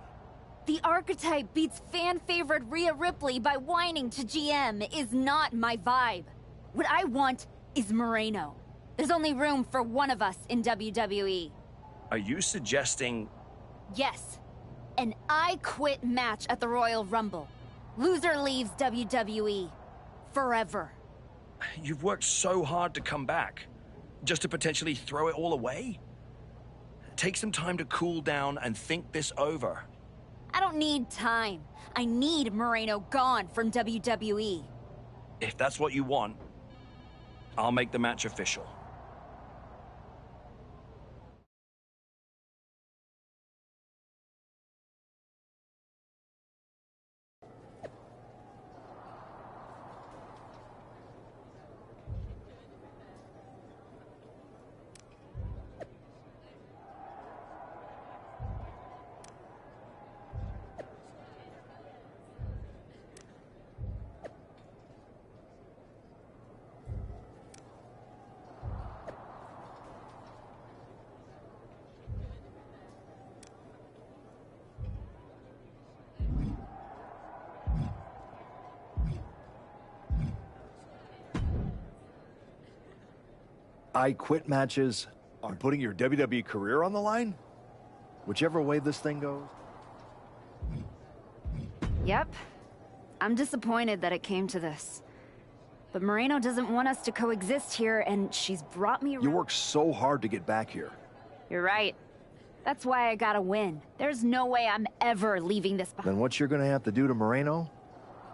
The Archetype beats fan-favorite Rhea Ripley by whining to GM is not my vibe. What I want is Moreno. There's only room for one of us in WWE. Are you suggesting... Yes. An I Quit match at the Royal Rumble. Loser leaves WWE. Forever. You've worked so hard to come back, just to potentially throw it all away? Take some time to cool down and think this over. I don't need time. I need Moreno gone from WWE. If that's what you want, I'll make the match official. I Quit matches are putting your WWE career on the line? Whichever way this thing goes. Yep. I'm disappointed that it came to this. But Moreno doesn't want us to coexist here, and she's brought me around. You worked so hard to get back here. You're right. That's why I gotta win. There's no way I'm ever leaving this behind. Then what you're gonna have to do to Moreno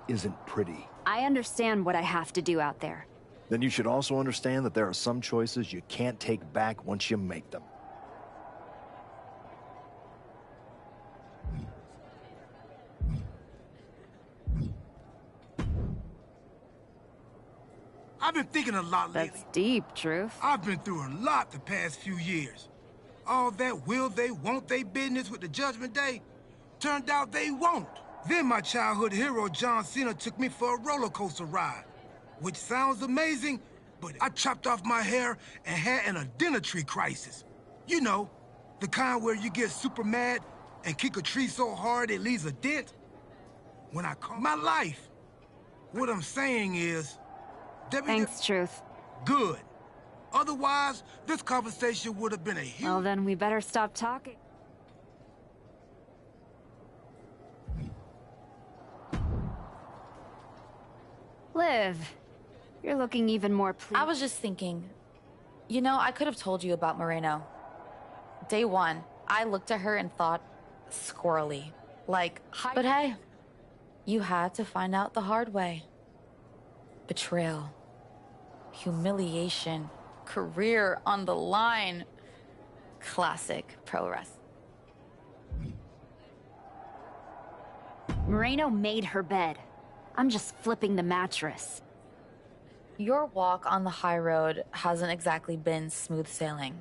isn't pretty. I understand what I have to do out there. Then you should also understand that there are some choices you can't take back once you make them. I've been thinking a lot lately. That's deep, Truth. I've been through a lot the past few years. All that will they, won't they business with the Judgment Day turned out they won't. Then my childhood hero, John Cena, took me for a roller coaster ride. Which sounds amazing, but I chopped off my hair and had an identity crisis. You know, the kind where you get super mad and kick a tree so hard it leaves a dent. When I call my life, what I'm saying is... Thanks, Truth. Good. Otherwise, this conversation would have been a huge... Well, then we better stop talking. Liv, you're looking even more pleased. I was just thinking, you know, I could have told you about Moreno. Day one, I looked at her and thought, squirrely. Like, but hey, you had to find out the hard way. Betrayal. Humiliation. Career on the line. Classic pro wrestling. Moreno made her bed. I'm just flipping the mattress. Your walk on the high road hasn't exactly been smooth sailing.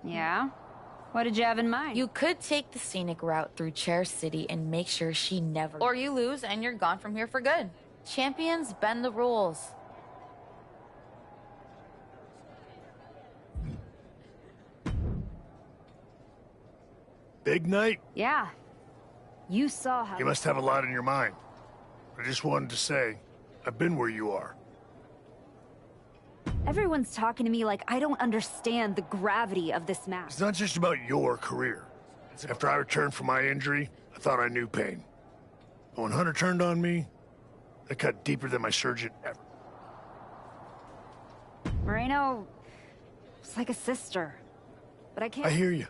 Yeah? What did you have in mind? You could take the scenic route through Chair City and make sure she never... Or you lose and you're gone from here for good. Champions bend the rules. Big night? Yeah. You saw how... You must have a lot in your mind. I just wanted to say, I've been where you are. Everyone's talking to me like I don't understand the gravity of this match. It's not just about your career. After I returned from my injury, I thought I knew pain. But when Hunter turned on me, that cut deeper than my surgeon ever. Moreno... it's like a sister. But I can't... I hear you.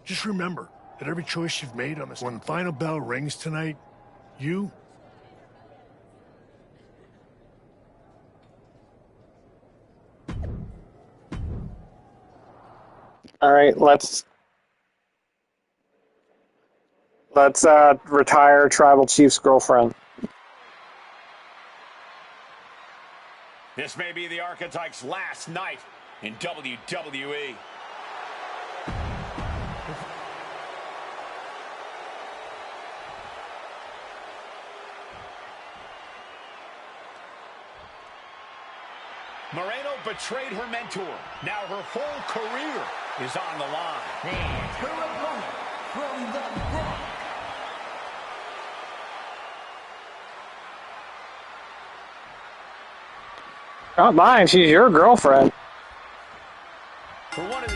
Just remember that every choice you've made on this... When the final bell rings tonight, you... All right, let's retire Tribal Chief's girlfriend. This may be the Archetype's last night in WWE. Moreno betrayed her mentor. Now her whole career is on the line. And her opponent from the Bronx. Not mine, she's your girlfriend. For one of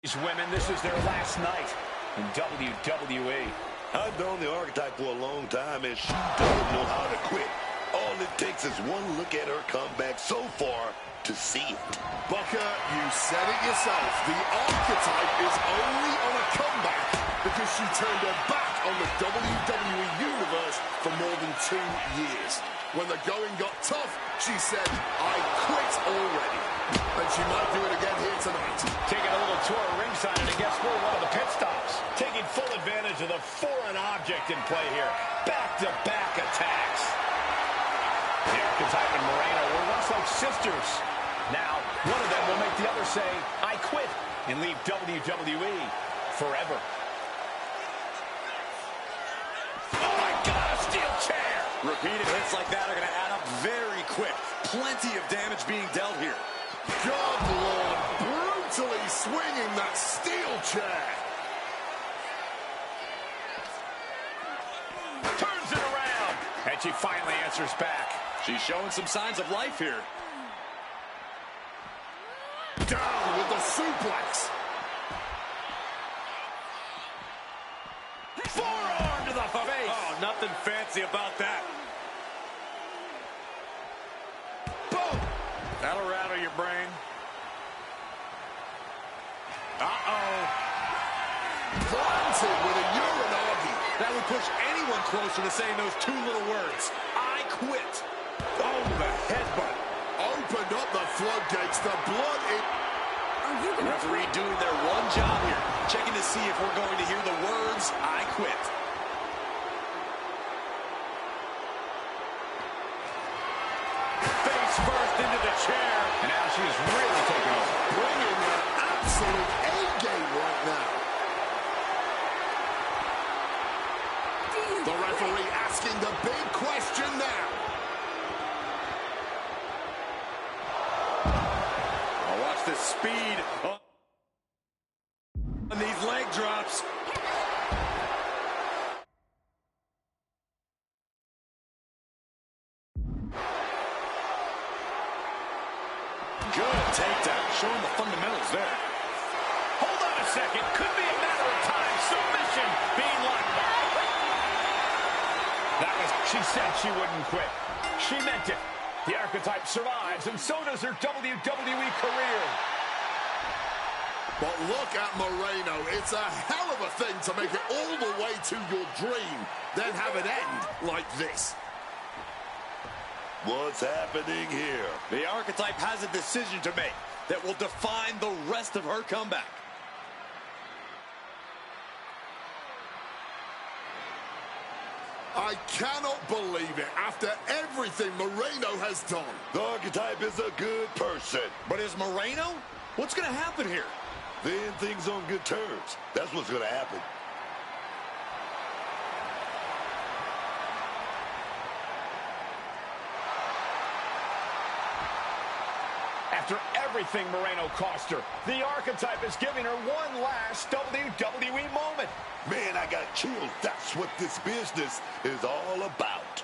these women, this is their last night in WWE. I've known the Archetype for a long time, and she doesn't know how to quit. All it takes is one look at her comeback so far to see it. Booker, you said it yourself. The Archetype is only on a comeback because she turned her back on the WWE Universe for more than 2 years. When the going got tough, she said, I quit already. And she might do it again here tonight. Taking a little tour of ringside, and I guess we're one of the pit stops. Taking full advantage of the foreign object in play here. Back-to-back attacks. The Archetype and Moreno were once like sisters. Now, one of them will make the other say, I quit, and leave WWE forever. Oh my God, a steel chair! Repeated hits like that are going to add up very quick. Plenty of damage being dealt here. God, Lord, brutally swinging that steel chair. Turns it around, and she finally answers back. She's showing some signs of life here. Down with the suplex. Forearm to the face. Oh, nothing fancy about that. Boom. That'll rattle your brain. Uh-oh. Planted with a Uranagi. That would push anyone closer to saying those two little words. I quit. Oh, the headbutt. Opened up the floodgates. The blood in... Referee doing their one job here. Checking to see if we're going to hear the words, I quit. absolute A-game right now. The referee asking the big question now. Oh, watch the speed on these leg drops. Good takedown, showing the fundamentals there. Hold on a second. Could be a matter of time. Submission being locked. That was, she said she wouldn't quit. She meant it. The archetype survives, and so does her WWE career. But look at Moreno. It's a hell of a thing to make it all the way to your dream, then have it end like this. What's happening here? The archetype has a decision to make that will define the rest of her comeback. I cannot believe it. After everything Moreno has done. The archetype is a good person. But is Moreno? What's going to happen here? Then things on good terms. That's what's going to happen. After everything Moreno cost her, the archetype is giving her one last WWE moment. Man, I got chills. That's what this business is all about.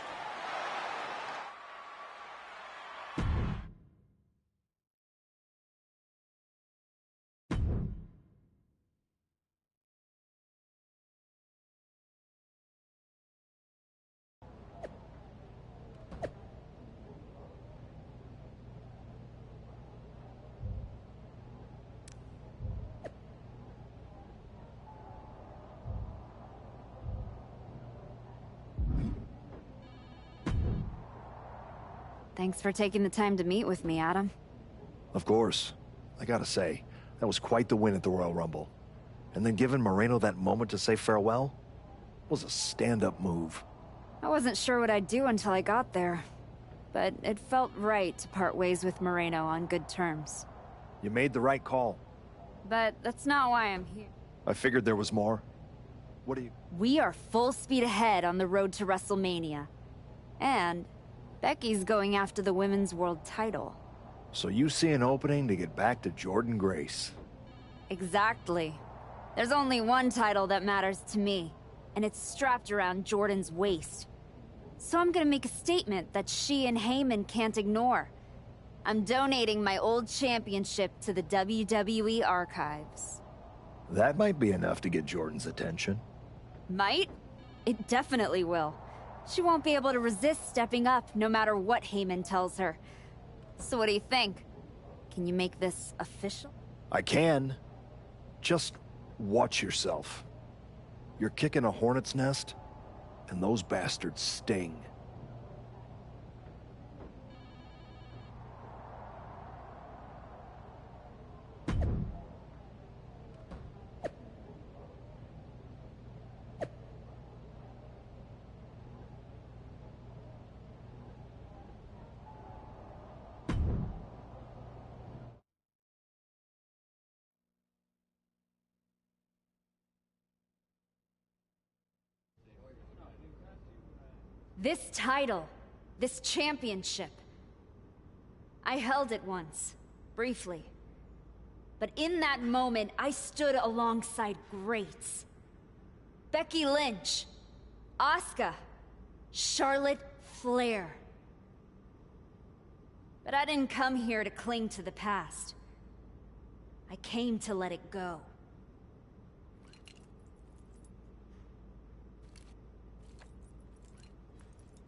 Thanks for taking the time to meet with me, Adam. Of course. I gotta say, that was quite the win at the Royal Rumble. And then giving Moreno that moment to say farewell was a stand-up move. I wasn't sure what I'd do until I got there, but it felt right to part ways with Moreno on good terms. You made the right call. But that's not why I'm here. I figured there was more. What do you... We are full speed ahead on the road to WrestleMania. And Becky's going after the Women's World title. So you see an opening to get back to Jordynne Grace. Exactly. There's only one title that matters to me, and it's strapped around Jordynne's waist. So I'm gonna make a statement that she and Heyman can't ignore. I'm donating my old championship to the WWE archives. That might be enough to get Jordynne's attention. Might? It definitely will. She won't be able to resist stepping up no matter what Heyman tells her. So what do you think? Can you make this official? I can. Just watch yourself. You're kicking a hornet's nest, and those bastards sting. This title, this championship, I held it once, briefly. But in that moment, I stood alongside greats. Becky Lynch, Asuka, Charlotte Flair. But I didn't come here to cling to the past. I came to let it go.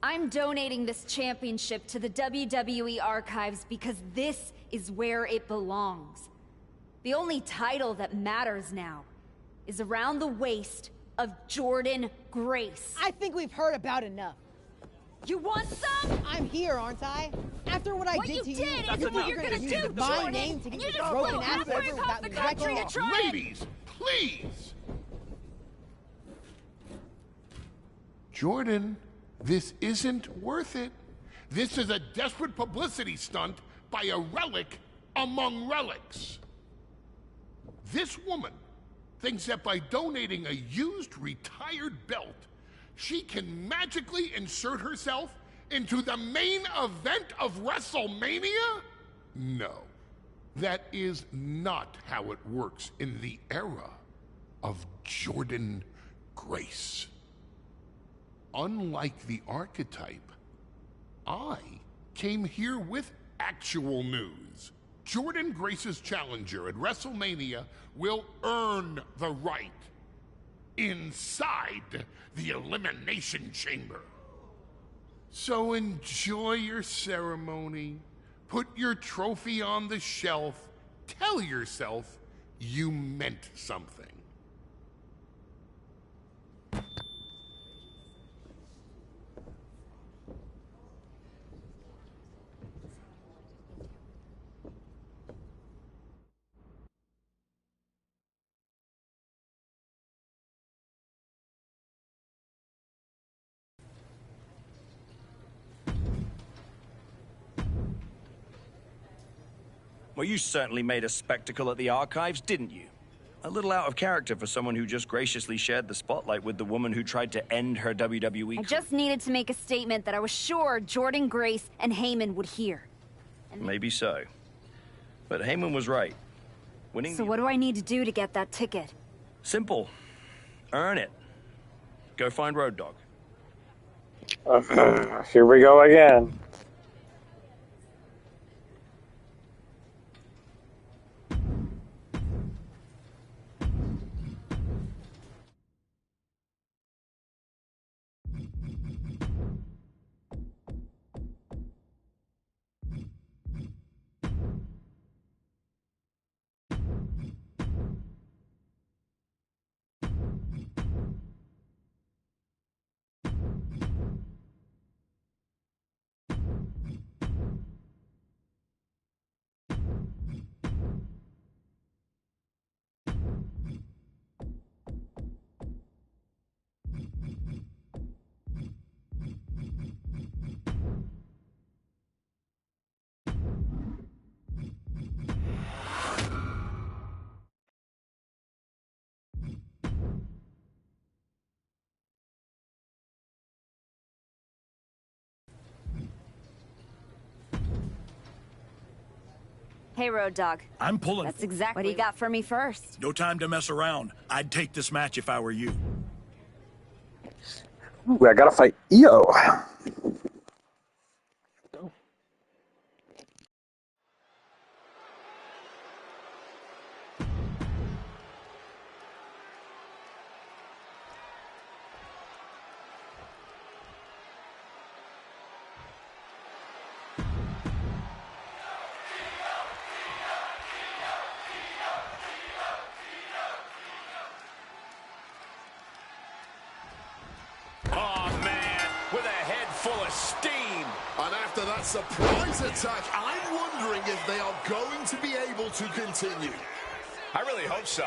I'm donating this championship to the WWE archives because this is where it belongs. The only title that matters now is around the waist of Jordynne Grace. I think we've heard about enough. You want some? I'm here, aren't I? After what I did to you, you're gonna do, my name to and get you just broken flew ass halfway over across without the country to try and... Ladies, please! Jordynne, this isn't worth it. This is a desperate publicity stunt by a relic among relics. This woman thinks that by donating a used retired belt, she can magically insert herself into the main event of WrestleMania? No, that is not how it works in the era of Jordynne Grace. Unlike the archetype, I came here with actual news. Jordynne Grace's challenger at WrestleMania will earn the right inside the Elimination Chamber. So enjoy your ceremony, put your trophy on the shelf, tell yourself you meant something. Well, you certainly made a spectacle at the archives, didn't you? A little out of character for someone who just graciously shared the spotlight with the woman who tried to end her WWE career. I just needed to make a statement that I was sure Jordynne Grace and Heyman would hear. Maybe so. But Heyman was right. So what do I need to do to get that ticket? Simple. Earn it. Go find Road Dogg. Here we go again. Hey, Road Dogg. I'm pulling. That's exactly what do you got for me first. No time to mess around. I'd take this match if I were you. Ooh, I gotta fight EO. And after that surprise attack, I'm wondering if they are going to be able to continue. I really hope so.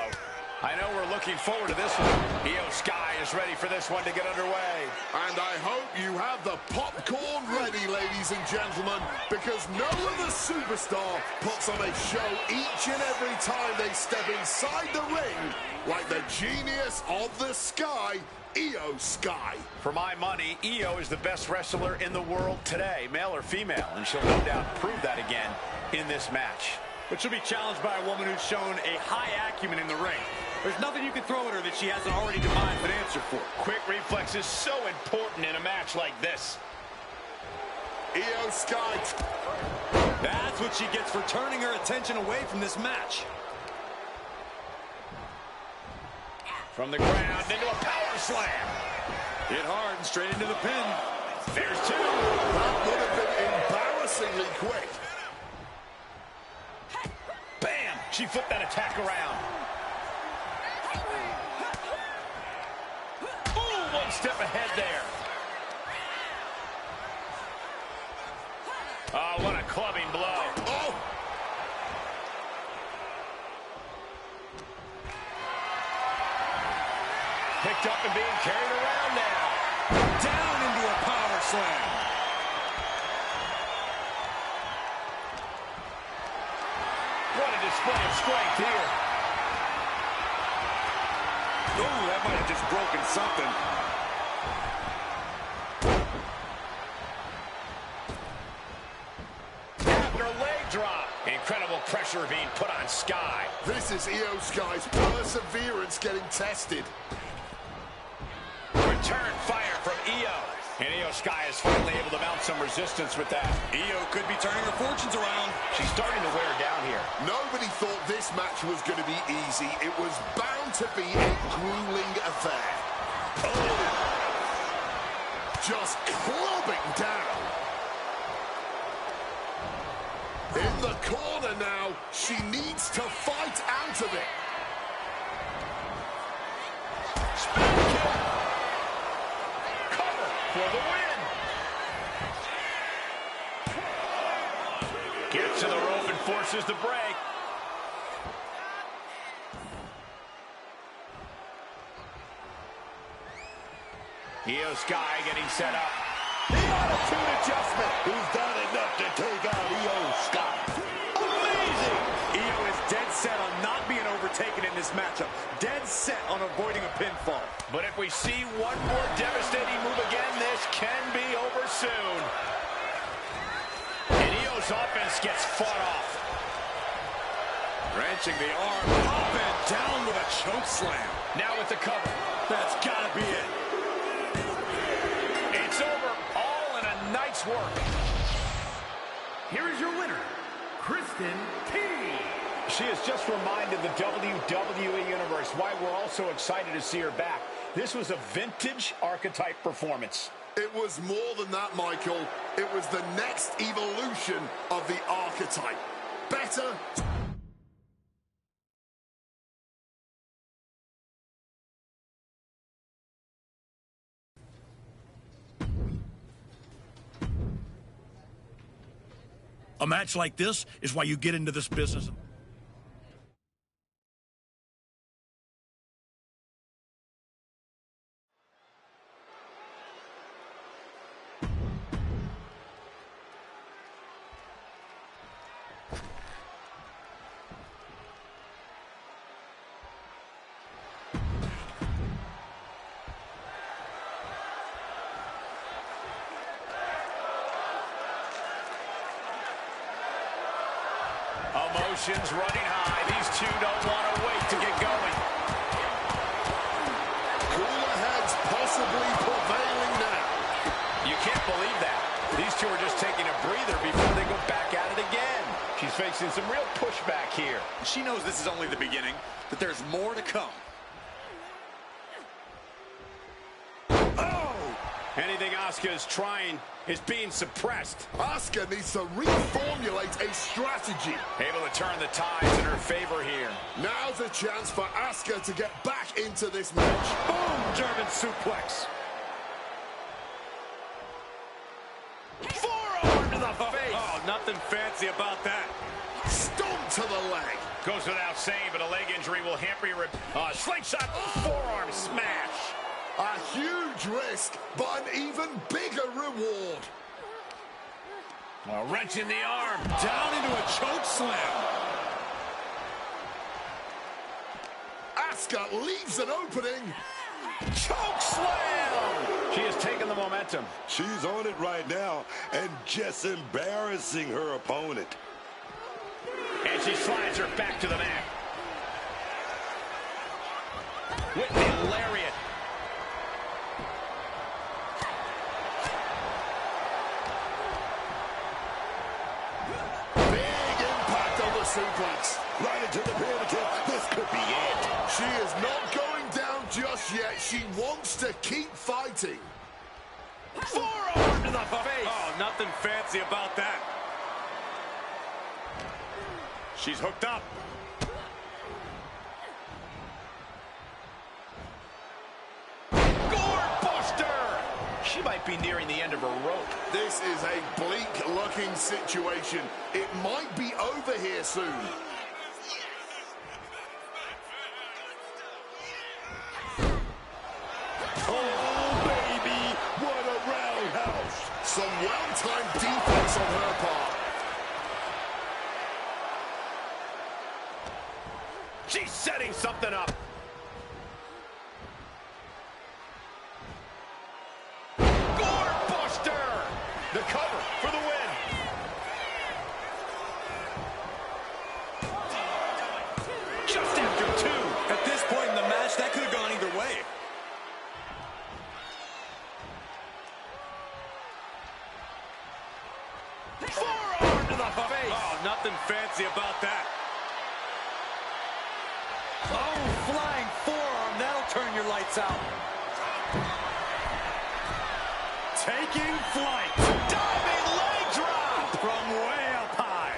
I know we're looking forward to this one. Io Sky is ready for this one to get underway. And I hope you have the popcorn ready, ladies and gentlemen, because no other superstar puts on a show each and every time they step inside the ring like the genius of the Sky, Io Sky. For my money, Io is the best wrestler in the world today, male or female, and she'll no doubt prove that again in this match. But she'll be challenged by a woman who's shown a high acumen in the ring. There's nothing you can throw at her that she hasn't already devised an answer for. Quick reflex is so important in a match like this. Io Sky. That's what she gets for turning her attention away from this match. From the ground into a power slam. Hit hard and straight into the pin. There's two. That would have been embarrassingly quick. Bam! She flipped that attack around. Ooh, one step ahead there. Oh, what a clubbing blow. Oh! Picked up and being carried around now. Down into a power slam. What a display of strength here. something. After a leg drop. Incredible pressure being put on Sky. This is Io Sky's perseverance getting tested. Return fire from Io. And Io Sky is finally able to mount some resistance with that. Io could be turning her fortunes around. She's starting to wear down here. Nobody thought this match was going to be easy. It was bound to be a grueling affair. Oh. Just clubbing down. In the corner now. She needs to fight out of it. For the win. Gets to the rope and forces the break. Io Sky getting set up. The attitude adjustment. He's done enough to take out Io Sky. Amazing. Io is dead set on not being overtaken in this matchup. Dead set on avoiding a pinfall. But if we see one more devastating move again, this can be over soon. And Io's offense gets fought off. Wrenching the arm up and down with a choke slam. Now with the cover. That's gotta be it. It's over. All in a night's work. Here is your winner, Kristen P. She has just reminded the WWE Universe why we're all so excited to see her back. This was a vintage archetype performance. It was more than that, Michael. It was the next evolution of the archetype. Better. A match like this is why you get into this business. Emotions running high. These two don't want to wait to get going. Cooler heads possibly prevailing now. You can't believe that. These two are just taking a breather before they go back at it again. She's facing some real pushback here. She knows this is only the beginning, that there's more to come. Anything Asuka is trying is being suppressed. Asuka needs to reformulate a strategy. Able to turn the tides in her favor here. Now's a chance for Asuka to get back into this match. Boom! German suplex. Forearm to the face. Oh, nothing fancy about that. Stomp to the leg. Goes without saying, but a leg injury will hamper your slingshot forearm smash. A huge risk, but an even bigger reward. A wrench in the arm. Down into a choke slam. Asuka leaves an opening. Choke slam. She has taken the momentum. She's on it right now and just embarrassing her opponent. And she slides her back to the mat. With the lariat. Suplex. Right into the pin. This could be it. She is not going down just yet. She wants to keep fighting. Forearm to the face. Oh, nothing fancy about that. She's hooked up. She might be nearing the end of her rope. This is a bleak-looking situation. It might be over here soon. Oh, baby, what a roundhouse. Some well-timed defense on her part. She's setting something up. The cover for the win. Just after 2. At this point in the match, that could have gone either way. Forearm to the face. Oh, nothing fancy about that. Oh, flying forearm. That'll turn your lights out. Taking flight. Diving leg drop from way up high.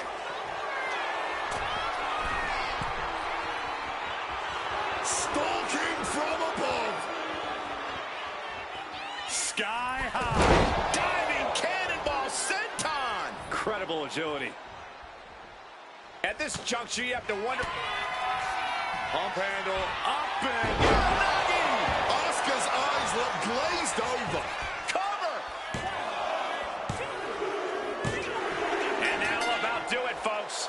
Stalking from above. Sky high. Diving cannonball senton. Incredible agility. At this juncture, you have to wonder. Pump handle. Up and knocking. Asuka's eyes look glazed over. Cover. And that'll about do it, folks.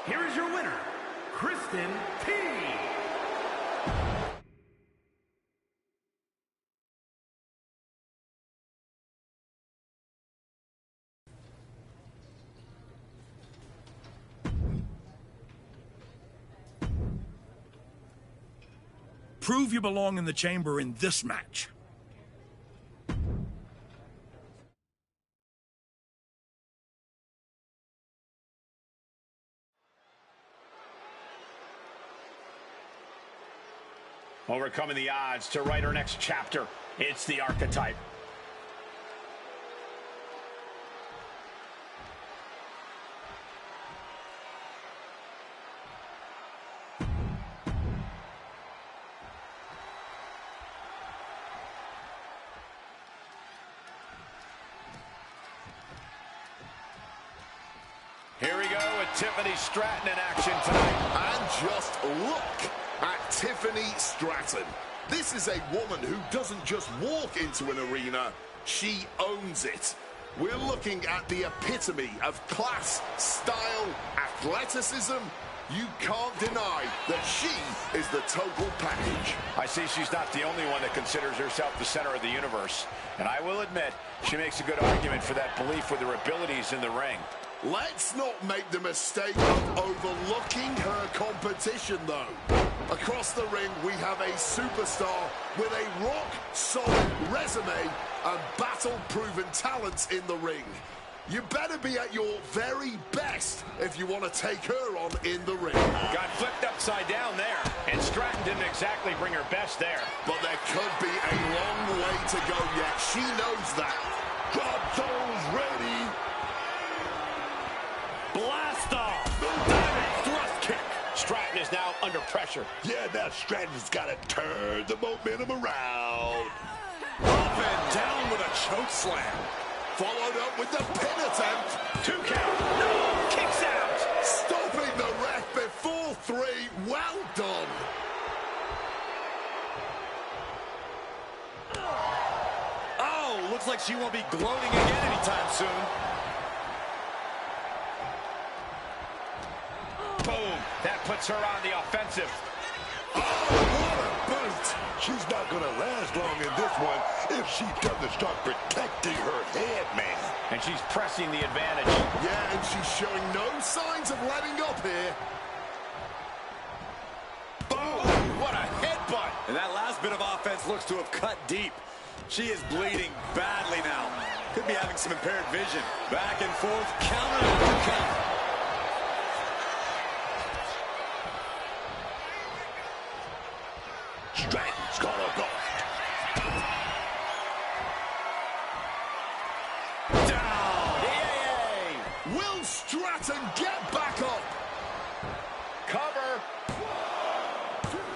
Here is your winner, Kristen P. Prove you belong in the chamber in this match. Overcoming the odds to write our next chapter. It's the archetype. Here we go with Tiffany Stratton in action tonight. And just look at Tiffany Stratton. This is a woman who doesn't just walk into an arena, she owns it. We're looking at the epitome of class, style, athleticism. You can't deny that she is the total package. I see she's not the only one that considers herself the center of the universe. And I will admit, she makes a good argument for that belief with her abilities in the ring. Let's not make the mistake of overlooking her competition, though. Across the ring, we have a superstar with a rock-solid resume and battle-proven talents in the ring. You better be at your very best if you want to take her on in the ring. Got flipped upside down there, and Stratton didn't exactly bring her best there. But there could be a long way to go yet. She knows that. Drop those ready. Blast off! Diving thrust kick. Stratton is now under pressure. Yeah, now Stratton's got to turn the momentum around. Up and down with a choke slam. Followed up with the pin attempt. 2 count. No, kicks out. Stopping the ref before 3. Well done. Oh, looks like she won't be gloating again anytime soon. Boom. That puts her on the offensive. Oh, what a boot. She's not going to last long in this one if she doesn't start protecting her head, man. And she's pressing the advantage. Yeah, and she's showing no signs of letting up here. Boom! What a headbutt! And that last bit of offense looks to have cut deep. She is bleeding badly now. Could be having some impaired vision. Back and forth, counter after counter. Stratton's gonna go. Down! Yay! Will Stratton get back up? Cover.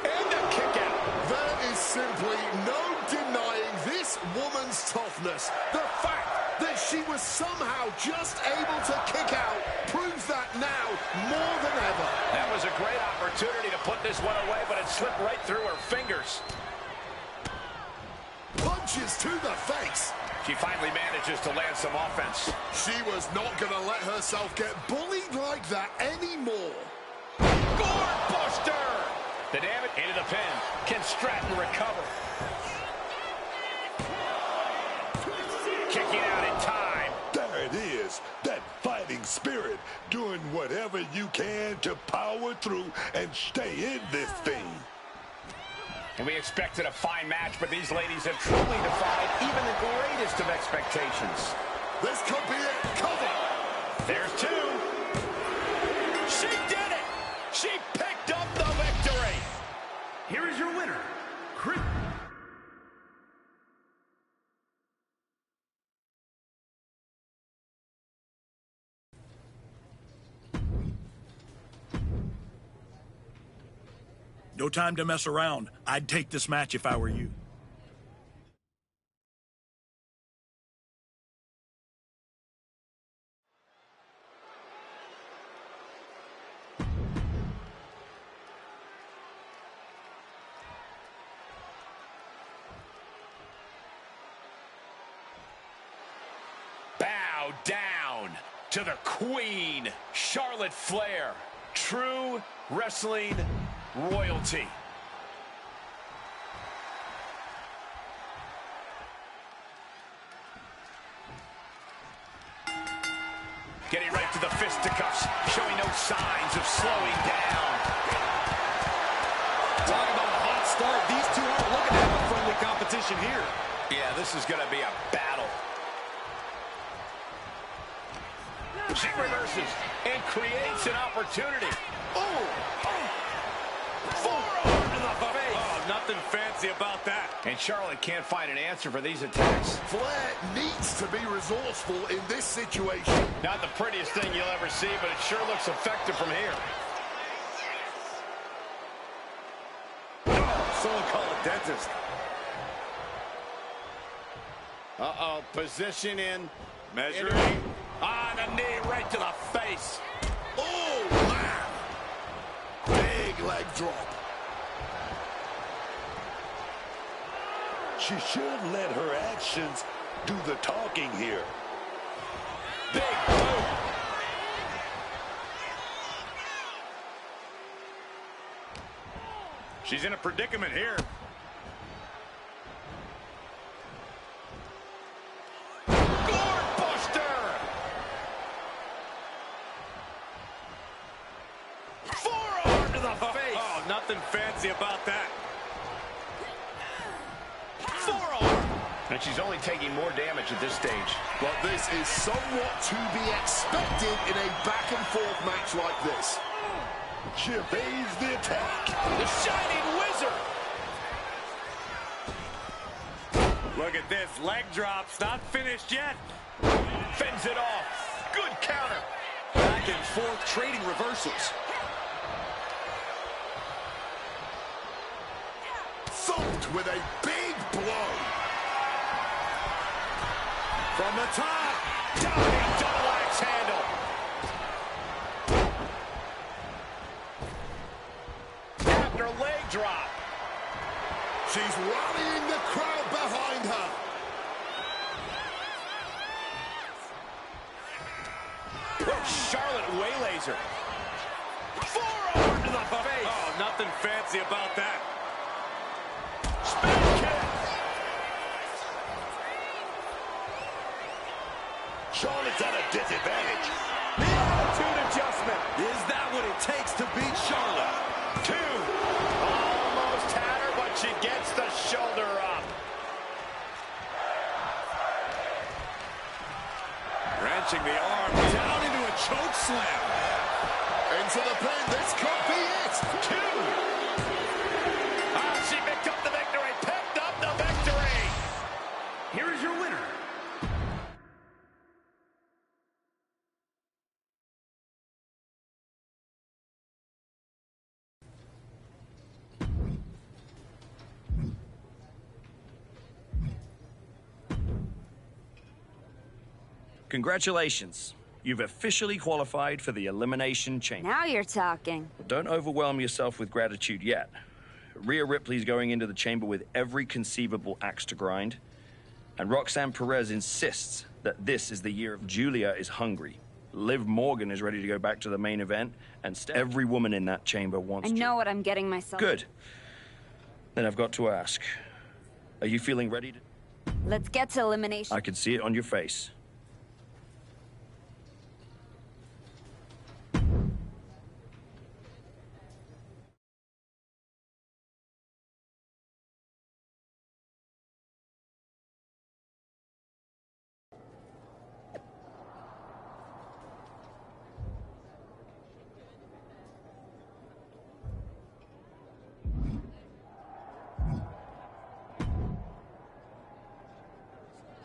And a kick out. There is simply no denying this woman's toughness. The fact that she was somehow just able to kick out proves that now more than ever. That was a great opportunity to put this one away, but it slipped right through her fingers. Punches to the face. She finally manages to land some offense. She was not going to let herself get bullied like that anymore. Gourd buster! The damage into the pin. Can Stratton recover? kicking out in time. There it is, that fighting spirit, doing whatever you can to power through and stay in this thing. And we expected a fine match, but these ladies have truly defied even the greatest of expectations. This could be it. Cover. There's two. She did it. She picked up the victory. Here is your winner, Chris. No time to mess around. I'd take this match if I were you. Bow down to the Queen, Charlotte Flair. True wrestling royalty. Getting right to the fisticuffs, showing no signs of slowing down. Talk about a hot start. These two aren't looking to have a friendly competition here. Yeah, this is going to be a battle. She reverses and creates an opportunity. Oh! Forearm to the face. Oh, nothing fancy about that. And Charlotte can't find an answer for these attacks. Flair needs to be resourceful in this situation. Not the prettiest thing you'll ever see, but it sure looks effective from here. Someone call a dentist. Uh-oh, position in. Measuring. On a knee right to the face. Oh, man. Big leg drop. She should let her actions do the talking here. Big boot. She's in a predicament here. Nothing fancy about that. Forearm. And she's only taking more damage at this stage. But this is somewhat to be expected in a back-and-forth match like this. She evades the attack. The Shining Wizard. Look at this. Leg drops. Not finished yet. Fends it off. Good counter. Back and forth, trading reversals. Thumped with a big blow. From the top. Diving double axe handle. After leg drop. She's rallying the crowd behind her. Charlotte waylays her. Forearm to the face. Oh, nothing fancy about that. Spin kick. Charlotte's at a disadvantage. The attitude adjustment. Is that what it takes to beat Charlotte? Two. Almost had her, but she gets the shoulder up. Wrenching the arm down into a choke slam. Into the pin. This could be it. Two. She picked up the victory. Picked up the victory. Here is your winner. Congratulations. You've officially qualified for the Elimination Chamber. Now you're talking. Don't overwhelm yourself with gratitude yet. Rhea Ripley's going into the chamber with every conceivable axe to grind. And Roxanne Perez insists that this is the year of Julia is hungry. Liv Morgan is ready to go back to the main event, and every woman in that chamber wants I know what I'm getting myself. Good. Then I've got to ask, are you feeling ready to... Let's get to elimination. I can see it on your face.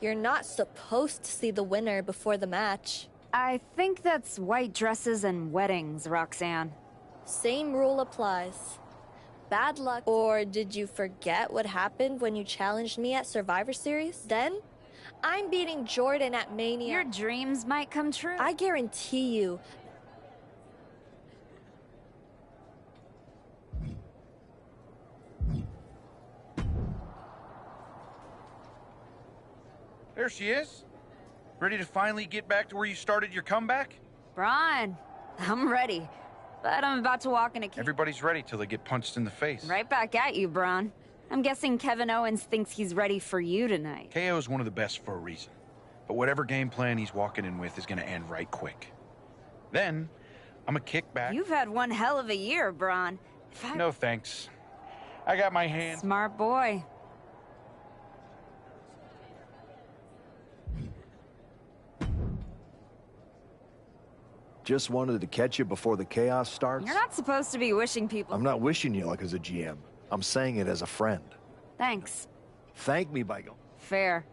You're not supposed to see the winner before the match. I think that's white dresses and weddings, Roxanne. Same rule applies. Bad luck. Or did you forget what happened when you challenged me at Survivor Series? Then, I'm beating Jordan at Mania. Your dreams might come true. I guarantee you. There she is. Ready to finally get back to where you started your comeback? Braun, I'm ready. But I'm about to walk in a... Everybody's ready till they get punched in the face. Right back at you, Braun. I'm guessing Kevin Owens thinks he's ready for you tonight. KO is one of the best for a reason. But whatever game plan he's walking in with is going to end right quick. Then, I'm going to kick back. You've had one hell of a year, Braun. No thanks. I got my hand... Smart boy. Just wanted to catch you before the chaos starts. You're not supposed to be wishing people... I'm not wishing you luck as a GM. I'm saying it as a friend. Thanks. Thank me by going. Fair.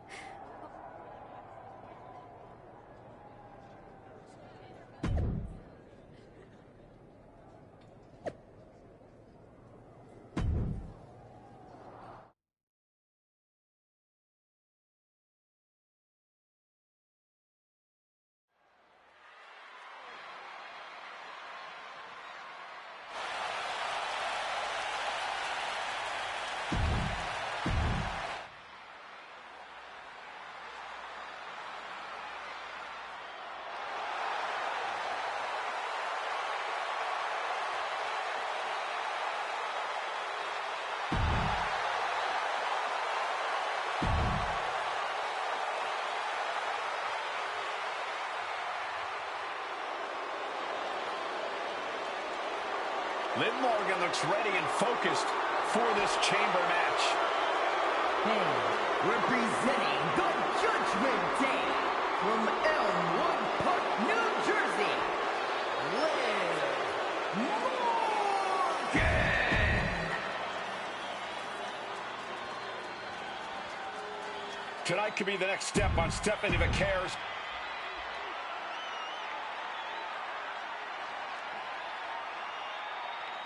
Liv Morgan looks ready and focused for this chamber match. And representing the Judgment Day from Elmwood Park, New Jersey, Liv Morgan. Tonight could be the next step on Stephanie McCare's.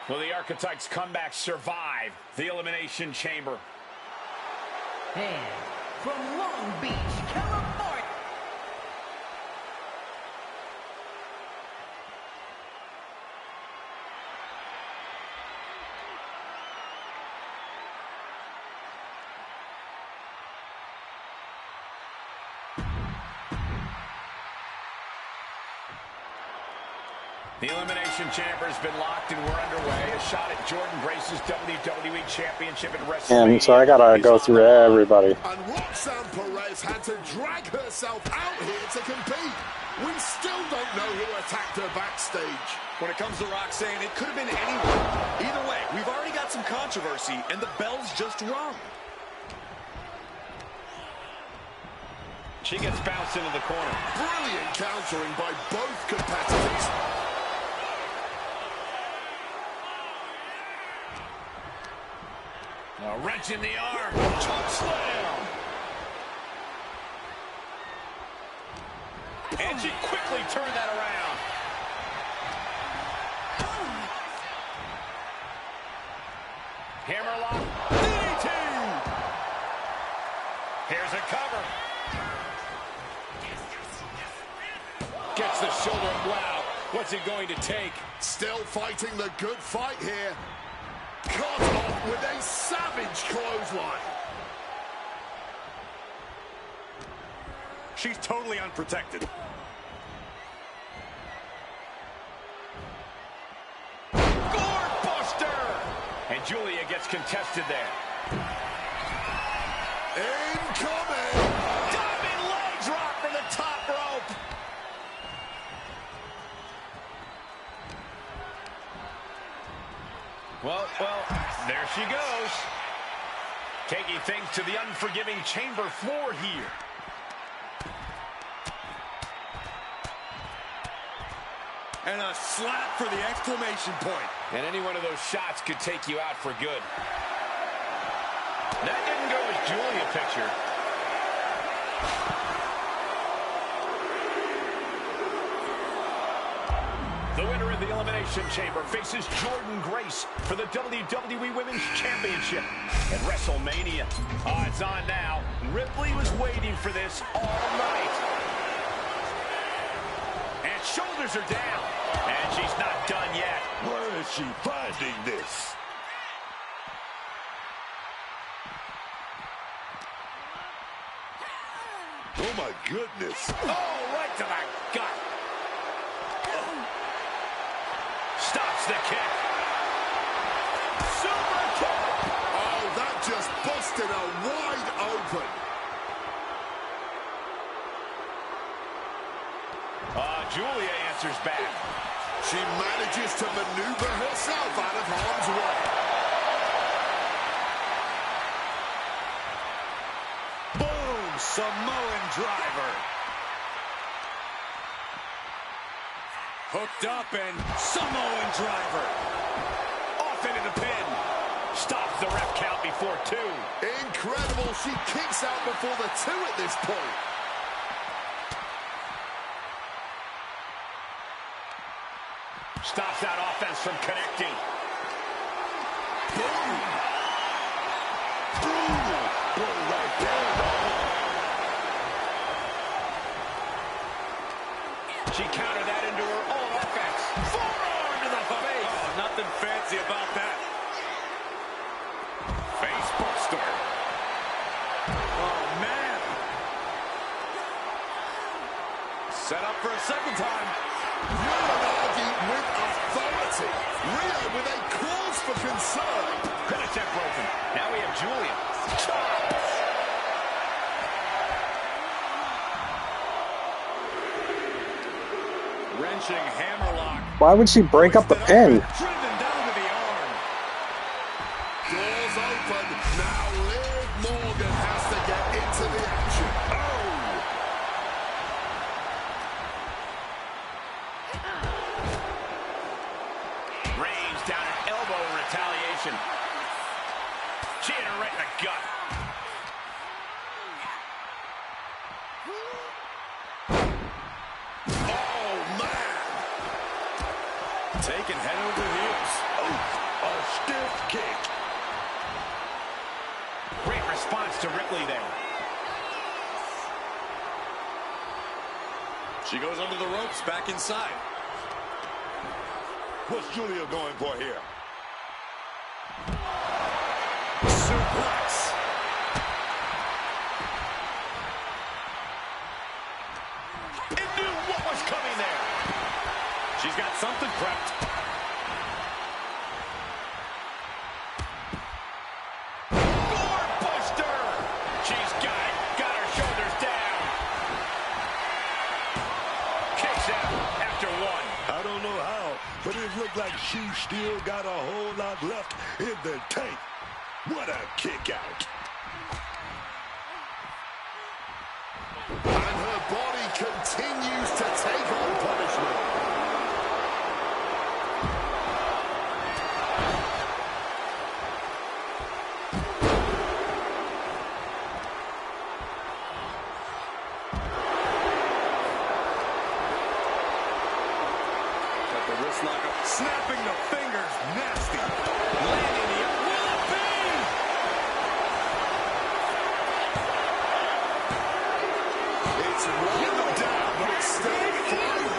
Will the Archetypes comeback survive the Elimination Chamber? And from Long Beach, California. The Elimination Chamber has been locked and we're underway. A shot at Jordan Grace's WWE Championship at WrestleMania. And so I gotta go through everybody. And Roxanne Perez had to drag herself out here to compete. We still don't know who attacked her backstage. When it comes to Roxanne, it could have been anyone. Either way, we've already got some controversy, and the bell's just rung. She gets bounced into the corner. Brilliant countering by both competitors. A wrench in the arm. Choke slam. And she quickly turned that around. Hammerlock. DDT. Here's a cover. Gets the shoulder. Wow. What's it going to take? Still fighting the good fight here. Cut off with a savage clothesline. She's totally unprotected. Gore buster! And Julia gets contested there. Incoming! Well, there she goes. Taking things to the unforgiving chamber floor here. And a slap for the exclamation point. And any one of those shots could take you out for good. That didn't go as Julia pictured. The winner of the Elimination Chamber faces Jordynne Grace for the WWE Women's Championship at WrestleMania. Oh, it's on now. Ripley was waiting for this all night. And shoulders are down. And she's not done yet. Where is she finding this? Oh, my goodness. Oh, right to the gut. Stops the kick. Super kick. Oh, that just busted her wide open. Julia answers back. She manages to maneuver herself out of harm's way. Boom! Samoan driver. Hooked up and Samoan driver. Off into the pin. Stops the ref count before 2. Incredible. She kicks out before the 2 at this point. Stops that offense from connecting. Boom! Brutal. Boom right there, She countered that into her own offense. Forearm to the face. Oh, nothing fancy about that. Face buster. Oh, man. Set up for a second time. Uranagi with authority. Rhea with a cause for concern. Finish that broken. Now we have Julia. Wrenching hammerlock. Why would she break up the pin? Driven down to the arm. Doors open. Now Liv Morgan has to get into the action. Range down an elbow in retaliation. She hit her right in the gut. Oh, man. Taking head over heels. Oh, a stiff kick. Great response to Ripley there. She goes under the ropes, back inside. What's Julia going for here? Suplex. It knew what was coming there. She's got something prepped. Doorbuster. She's got it. Got her shoulders down. Kicks out after 1. I don't know how, but it looked like she still got a whole lot left in the tank. What a kick out. And her body continues to take on punishment. Got the wrist lock up. Snapping the fingers. Nasty. Landing the up. Will it be? It's wound down, but it's still 5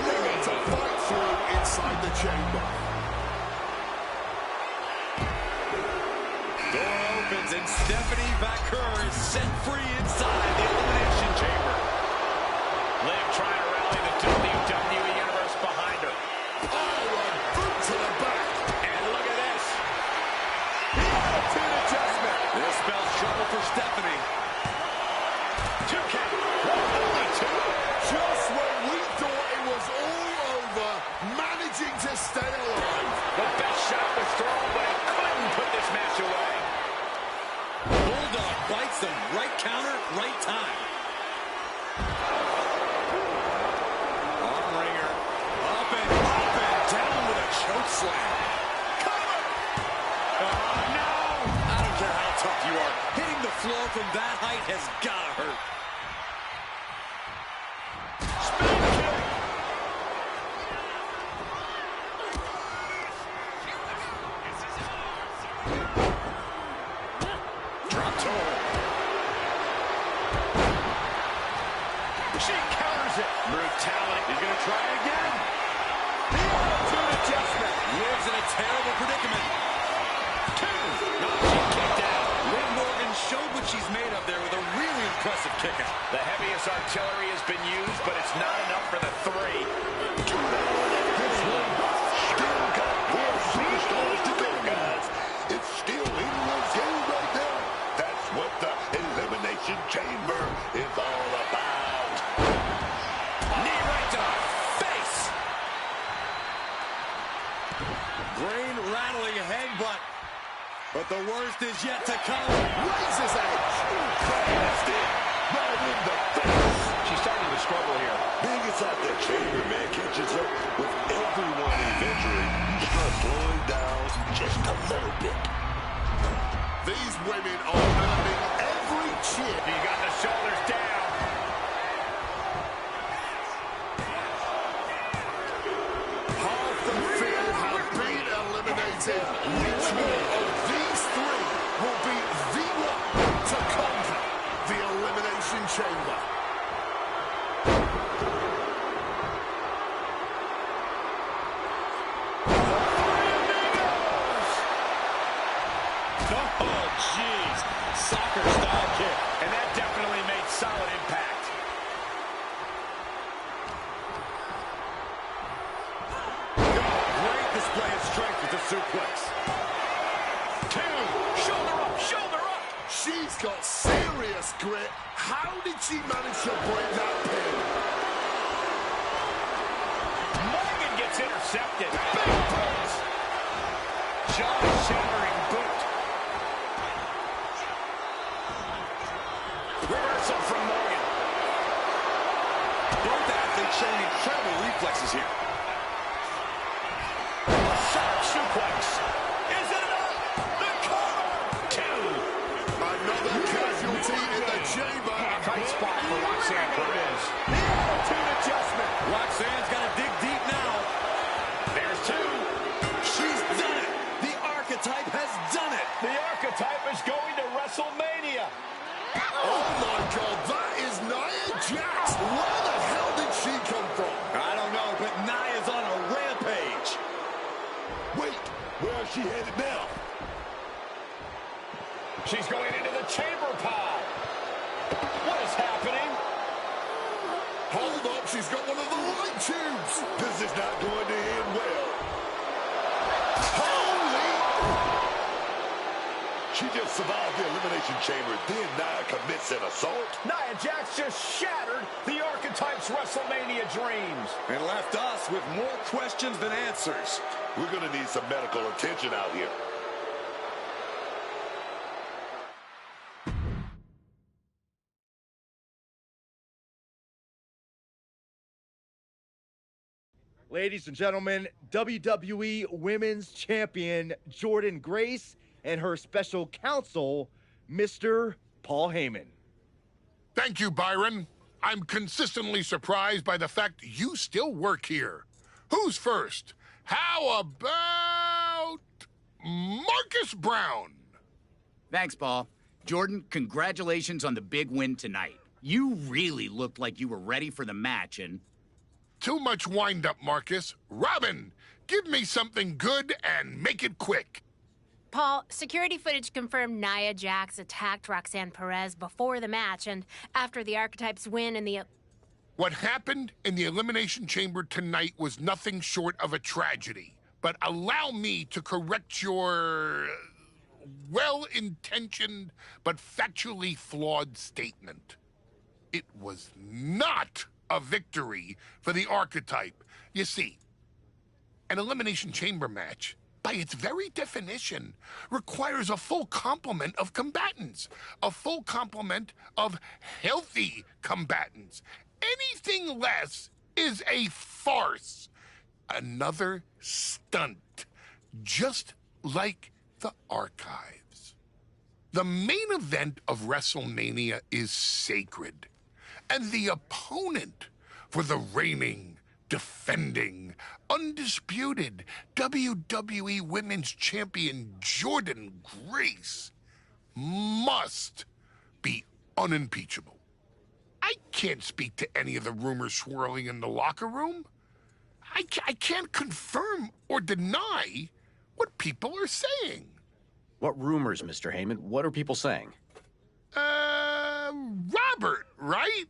women to fight through inside the chamber. Door opens and Stephanie Vaquer is set free inside the Elimination Chamber. Liv trying to rally the WWE Universe behind her. Oh, a boot to the back. And look at this. Guillotine adjustment. This spells trouble for Stephanie. 2 count. Only 2. Just when we thought it was all over, managing to stay alive. The best shot was thrown, but it right time. Arm wringer. Up and down with a choke slam. Cover! Oh, no! I don't care how tough you are. Hitting the floor from that height has got to hurt. She counters it. Brutality. He's going to try again. The attitude adjustment. Lives in a terrible predicament. Two. No, she kicked out. Liv Morgan showed what she's made of there with a really impressive kick out. The heaviest artillery has been used, but it's not enough for the three. Still got more superstars to go, guys. It's still anyone's game right there. That's what the Elimination Chamber is all about. Knee right to the face. Brain rattling headbutt. But the worst is yet to come. Raises edge. Blast it. Right in the face. She's starting to struggle here. Being inside the chamber, man, catches up with everyone eventually. You start slowing down just a little bit. These women are earning every chip. You got the shoulders down. Half the field have been eliminated. Which one of these three will be the one to conquer the Elimination Chamber? Oh, jeez. Soccer-style kick. And that definitely made solid impact. Oh, great display of strength with the suplex. Two. Shoulder up, shoulder up. She's got serious grit. How did she manage to break that pin? Morgan gets intercepted. Big punch. Jaw-shattering boot. Reversal from Morgan. Both athletes showing incredible reflexes here. Sharp suplex. Is it enough? The cover. Two. Another casualty in the chamber. Tight spot for Roxanne Perez. The attitude adjustment. Roxanne's got to dig deep now. There's two. She's done it. The archetype has done it. The archetype is going to WrestleMania. Oh my God, that is Nia Jax. Where the hell did she come from? I don't know, but Nia's on a rampage. Wait, where is she headed now? She's going into the chamber pod. What is happening? Hold up, she's got one of the light tubes. This is not going to end well. Holy! She just survived the Elimination Chamber, then Nia commits an assault. Nia Jax just shattered the Archetype's WrestleMania dreams. And left us with more questions than answers. We're going to need some medical attention out here. Ladies and gentlemen, WWE Women's Champion Jordynne Grace and her special counsel, Mr. Paul Heyman. Thank you, Byron. I'm consistently surprised by the fact you still work here. Who's first? How about Marcus Brown? Thanks, Paul. Jordan, congratulations on the big win tonight. You really looked like you were ready for the match, and... Too much wind-up, Marcus. Robin, give me something good and make it quick. Paul, security footage confirmed Nia Jax attacked Roxanne Perez before the match and after the Archetypes win in the... What happened in the Elimination Chamber tonight was nothing short of a tragedy. But allow me to correct your well-intentioned but factually flawed statement. It was not a victory for the Archetype. You see, an Elimination Chamber match by its very definition, requires a full complement of combatants, a full complement of healthy combatants. Anything less is a farce, another stunt, just like the archives. The main event of WrestleMania is sacred, and the opponent for the reigning, defending, undisputed WWE Women's Champion Jordynne Grace must be unimpeachable. I can't speak to any of the rumors swirling in the locker room. I can't confirm or deny what people are saying. What rumors, Mr. Heyman? What are people saying? Robert, right?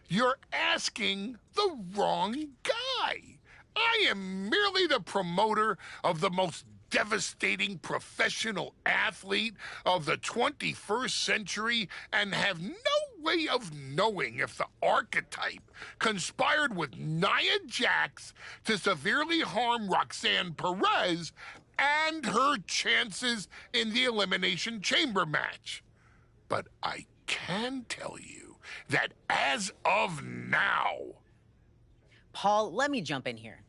You're asking the wrong guy. I am merely the promoter of the most devastating professional athlete of the 21st century and have no way of knowing if the archetype conspired with Nia Jax to severely harm Roxanne Perez and her chances in the Elimination Chamber match. But I can tell you that as of now... Paul, let me jump in here.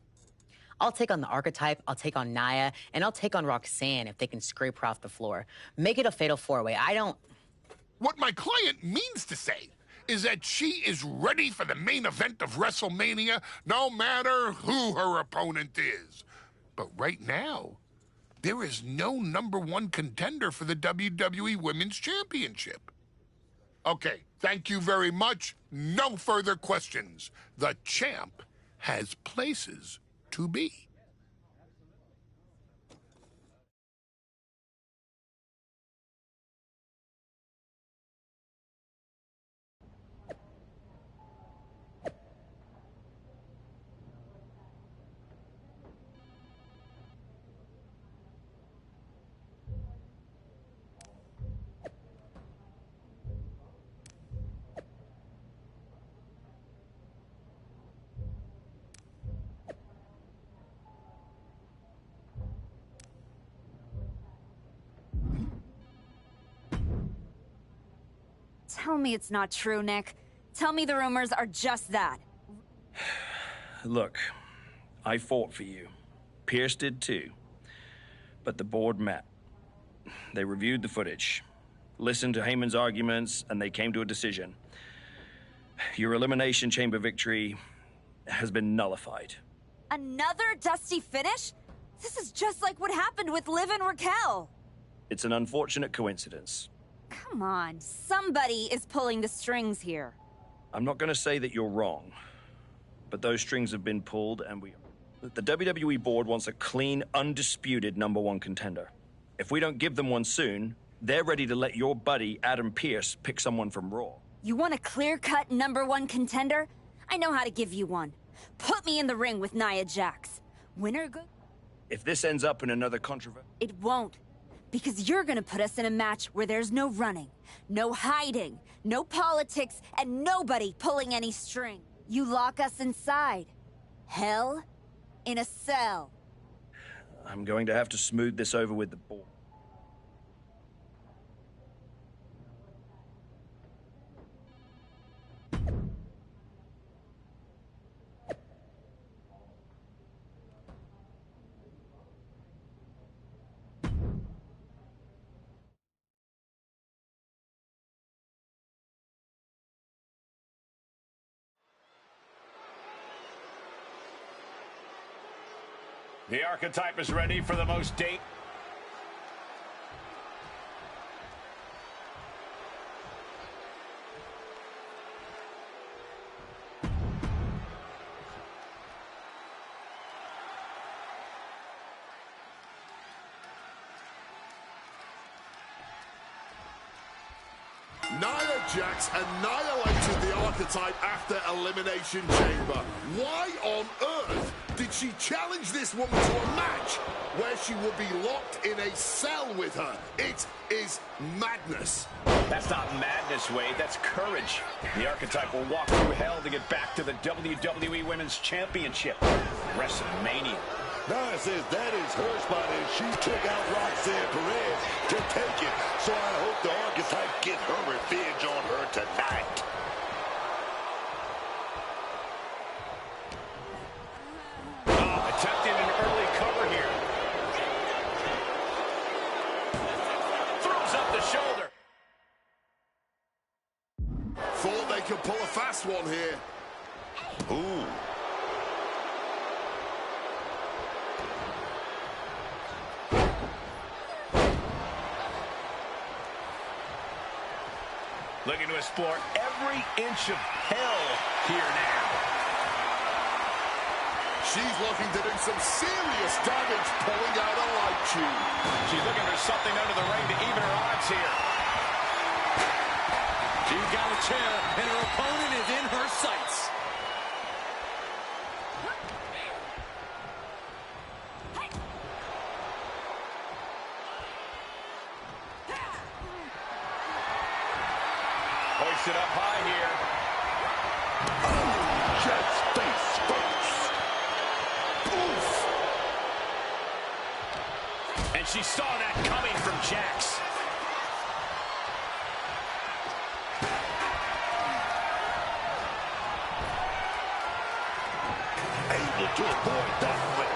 I'll take on the archetype, I'll take on Nia, and I'll take on Roxanne if they can scrape her off the floor. Make it a fatal four-way. I don't... What my client means to say is that she is ready for the main event of WrestleMania, no matter who her opponent is. But right now, there is no #1 contender for the WWE Women's Championship. Okay, thank you very much. No further questions. The champ has places to be. Tell me it's not true, Nick. Tell me the rumors are just that. Look, I fought for you. Pierce did too. But the board met. They reviewed the footage, listened to Heyman's arguments, and they came to a decision. Your Elimination Chamber victory has been nullified. Another dusty finish? This is just like what happened with Liv and Raquel. It's an unfortunate coincidence. Come on, somebody is pulling the strings here. I'm not going to say that you're wrong, but those strings have been pulled, and the WWE board wants a clean, undisputed #1 contender. If we don't give them one soon, they're ready to let your buddy, Adam Pearce, pick someone from Raw. You want a clear-cut #1 contender? I know how to give you one. Put me in the ring with Nia Jax. Winner good? If this ends up in another controversy... It won't. Because you're gonna put us in a match where there's no running, no hiding, no politics, and nobody pulling any string. You lock us inside. Hell in a cell. I'm going to have to smooth this over with the board. The archetype is ready for the most date. Nia Jax annihilated the archetype after Elimination Chamber. Why on earth did she challenge this woman to a match where she will be locked in a cell with her? It is madness. That's not madness, Wade. That's courage. The archetype will walk through hell to get back to the WWE Women's Championship. WrestleMania. Nia says that is her spot, and she took out Roxanne Perez to take it. So I hope the Archetype get her revenge on her tonight. Attempting an early cover here. Throws up the shoulder. Thought they could pull a fast one here. Ooh. Looking to explore every inch of hell here now. She's looking to do some serious damage, pulling out a light tube. She's looking for something under the ring to even her odds here. She's got a chair, and her opponent is in her sights. Hoisted up high here. Oh, Jax face first. Oof. And she saw that coming from Jax. Able to avoid that one.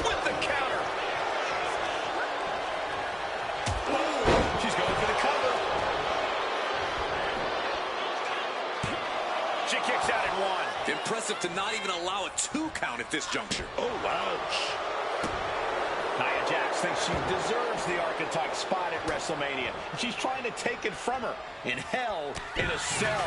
With the counter. Whoa. She's going for the cover. She kicks out at one. Impressive to not even allow a 2 count at this juncture. Oh, ouch. Nia Jax thinks she deserves the Archetype spot at WrestleMania. She's trying to take it from her. In Hell in a Cell.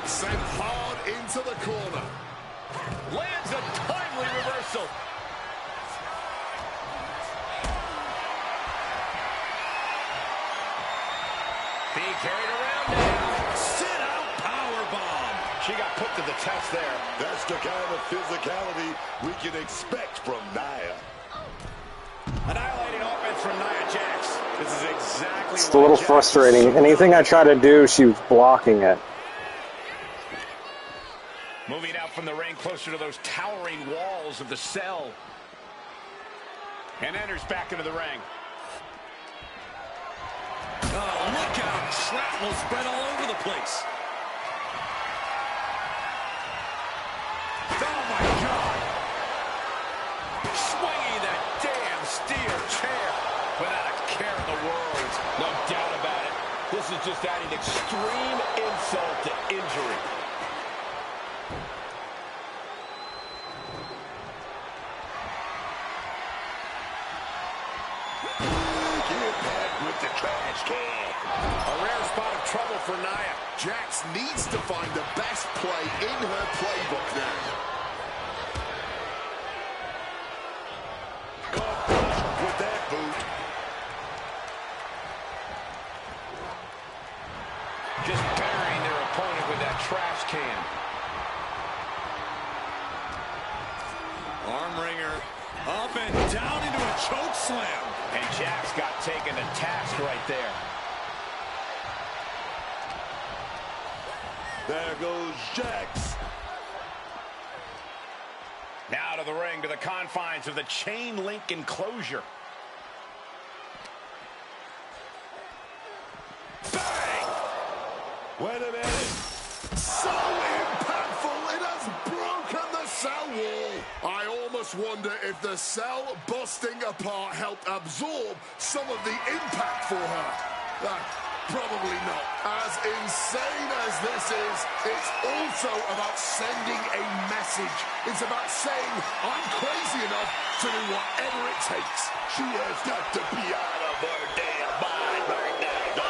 Sent hard into the corner. Lands a timely reversal. Being carried around now. Sit-out powerbomb. She got put to the test there. That's the kind of physicality we can expect from Nia. Annihilating offense from Nia Jax. This is exactly It's a little frustrating. Anything I try to do, she's blocking it. Moving out from the ring closer to those towering walls of the cell. And enters back into the ring. Oh, look out. Shrapnel spread all over the place. Oh, my God. Swinging that damn steel chair without a care in the world. No doubt about it. This is just adding extreme insult to injury. With the trash can. A rare spot of trouble for Nia. Jax needs to find the best play in her playbook now. With that boot. Just burying their opponent with that trash can. Arm wringer. Up and down into a choke slam. And Jax got taken to task right there. There goes Jax. Now to the ring, to the confines of the chain link enclosure. Bang! Wait a minute. So impactful, it has broken the cell wall. I almost wonder if the cell busting apart helped absorb some of the impact for her. Probably not. As insane as this is, it's also about sending a message. It's about saying, I'm crazy enough to do whatever it takes. She has got to be out of her damn mind right now.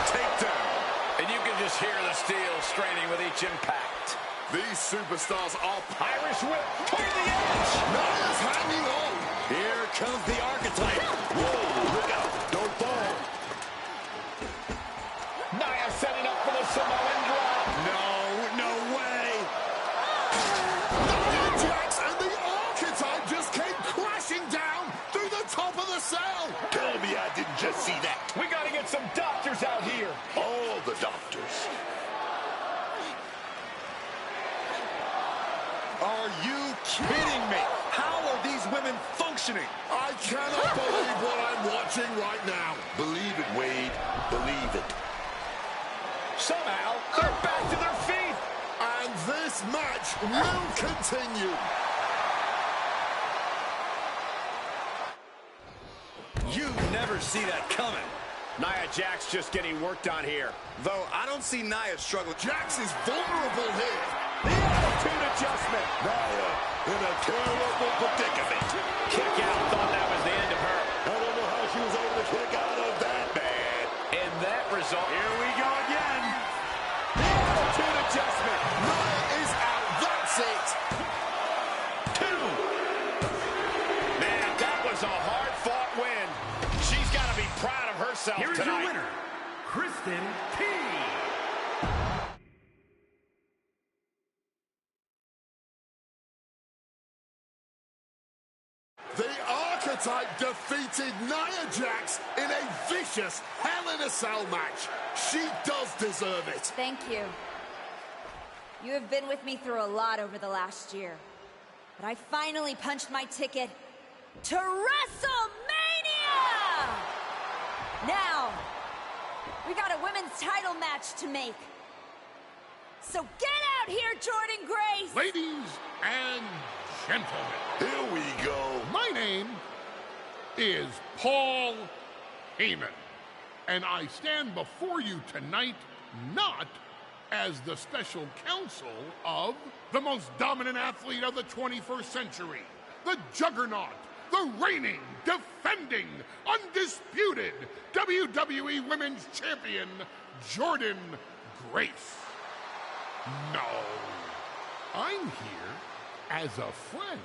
Takedown. And you can just hear the steel straining with each impact. These superstars are Irish whip toward the edge. Nia's hanging on. Here comes the Archetype. Whoa, look out. Don't fall. Nia setting up for the Samoan drop. No way. Nia Jax and the Archetype just came crashing down through the top of the cell. Tell me I didn't just see that. We got to get some doctor positioning. I cannot believe what I'm watching right now. Believe it, Wade. Believe it. Somehow, they're back to their feet. And this match will continue. You never see that coming. Nia Jax just getting worked on here. Though I don't see Nia struggling. Jax is vulnerable here. The attitude adjustment. Nia in a terrible predicament. Kick out. Thought that was the end of her. I don't know how she was able to kick out of that, man. And that result. Here we go again. The attitude adjustment. Nia is out. That's it. 2. Man, that was a hard-fought win. She's got to be proud of herself Here is tonight. your winner, Kristen P. The Archetype defeated Nia Jax in a vicious Hell in a Cell match. She does deserve it. Thank you. You have been with me through a lot over the last year. But I finally punched my ticket to WrestleMania! Now, we got a women's title match to make. So get out here, Jordan Grace! Ladies and gentlemen. Here we go. My name is Paul Heyman, and I stand before you tonight not as the special counsel of the most dominant athlete of the 21st century, the juggernaut, the reigning, defending, undisputed WWE Women's Champion, Jordan Grace. No, I'm here as a friend.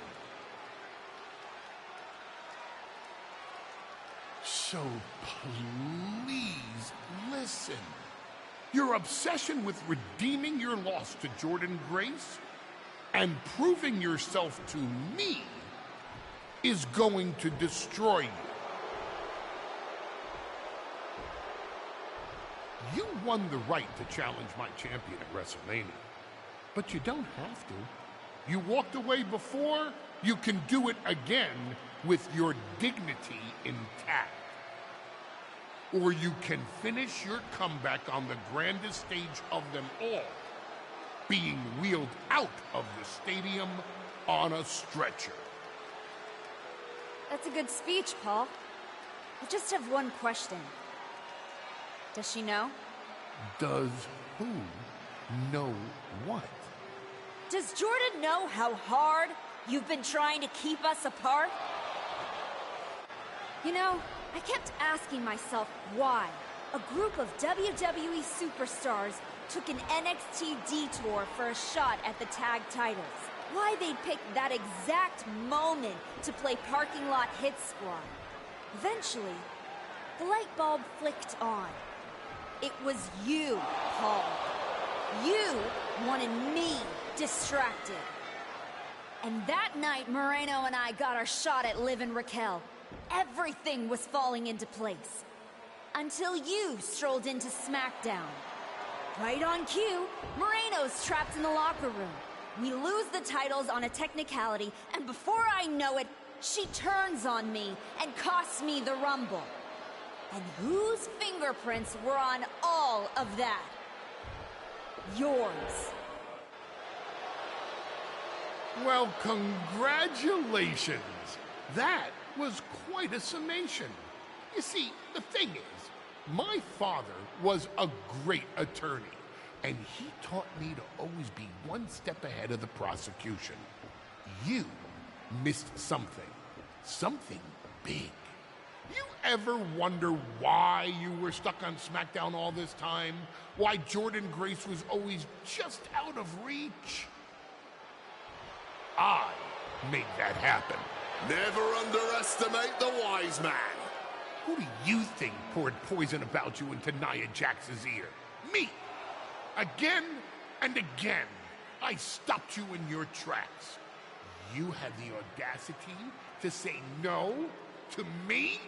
So please listen. Your obsession with redeeming your loss to Jordan Grace and proving yourself to me is going to destroy you. You won the right to challenge my champion at WrestleMania, but you don't have to. You walked away before, you can do it again with your dignity intact. Or you can finish your comeback on the grandest stage of them all, being wheeled out of the stadium on a stretcher. That's a good speech, Paul. I just have one question. Does she know? Does who know what? Does Jordan know how hard you've been trying to keep us apart? You know, I kept asking myself why a group of WWE superstars took an NXT detour for a shot at the tag titles. Why they picked that exact moment to play Parking Lot Hit Squad. Eventually, the light bulb flicked on. It was you, Paul. You wanted me distracted. And that night, Moreno and I got our shot at Liv and Raquel. Everything was falling into place. Until you strolled into SmackDown. Right on cue, Moreno's trapped in the locker room. We lose the titles on a technicality, and before I know it, she turns on me and costs me the Rumble. And whose fingerprints were on all of that? Yours. Well, congratulations. That was quite a summation. You see, the thing is, my father was a great attorney, and he taught me to always be one step ahead of the prosecution. You missed something. Something big. You ever wonder why you were stuck on SmackDown all this time? Why Jordan Grace was always just out of reach? I made that happen. Never underestimate the wise man. Who do you think poured poison about you into Nia Jax's ear? Me. Again and again, I stopped you in your tracks. You had the audacity to say no to me?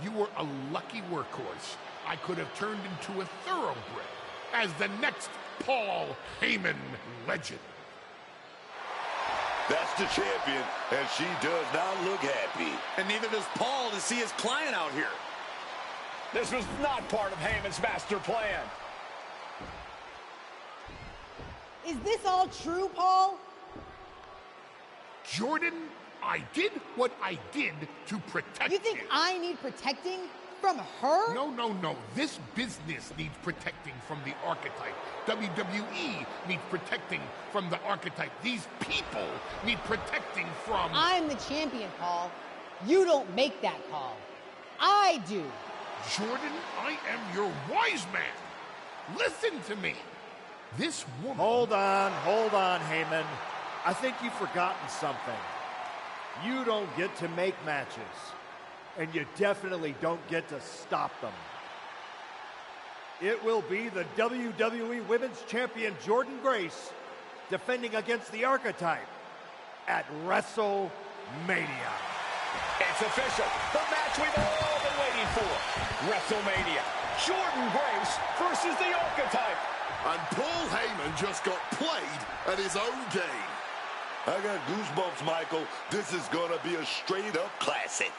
You were a lucky workhorse I could have turned into a thoroughbred as the next Paul Heyman legend. That's the champion, and she does not look happy. And neither does Paul to see his client out here. This was not part of Heyman's master plan. Is this all true, Paul? Jordan, I did what I did to protect You think I need protecting from her? No, no, no. This business needs protecting from the archetype. WWE needs protecting from the archetype. These people need protecting from... I'm the champion, Paul. You don't make that call. I do. Jordan, I am your wise man. Listen to me. This woman... Hold on, Heyman. I think you've forgotten something. You don't get to make matches. And you definitely don't get to stop them. It will be the WWE Women's Champion Jordynne Grace defending against the Archetype at WrestleMania. It's official. The match we've all been waiting for. WrestleMania. Jordynne Grace versus the Archetype. And Paul Heyman just got played at his own game. I got goosebumps, Michael. This is gonna be a straight-up classic.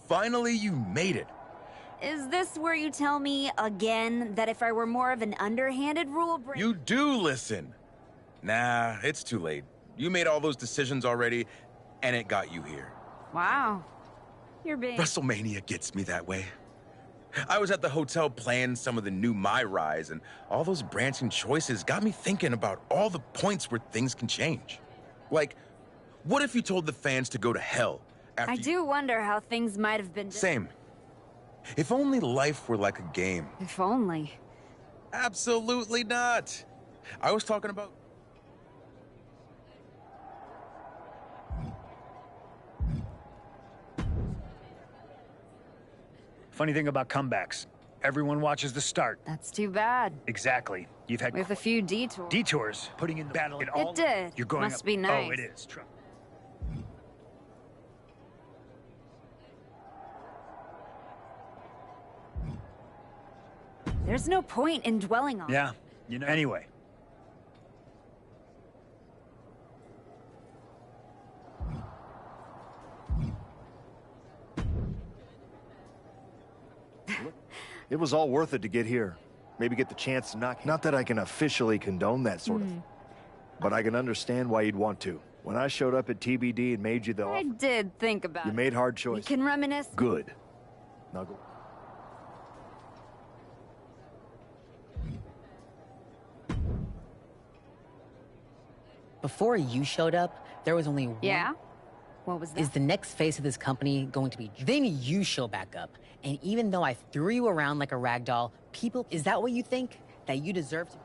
Finally, you made it. Is this where you tell me again that if I were more of an underhanded rule breaker? You do listen. Nah, it's too late. You made all those decisions already, and it got you here. Wow. You're being... WrestleMania gets me that way. I was at the hotel playing some of the new My Rise, and all those branching choices got me thinking about all the points where things can change. Like, what if you told the fans to go to hell after I do wonder how things might have been... Same. If only life were like a game. If only. Absolutely not. I was talking about... Funny thing about comebacks, everyone watches the start. That's too bad. Exactly. You've had With a few detours. detours, putting in the battle in all. It did. You're going Must up. be nice. Oh, it is. Trust. There's no point in dwelling on it. Yeah. You know. Anyway. It was all worth it to get here. Maybe get the chance to knock... Not that I can officially condone that sort of... But I can understand why you'd want to. When I showed up at TBD and made you the offer... I did think about it. You made hard choices. You can reminisce. Good. Now go... Before you showed up, there was only one. Yeah? What was that? Is the next face of this company going to be... Then you show back up. And even though I threw you around like a rag doll, people... Is that what you think? That you deserve to...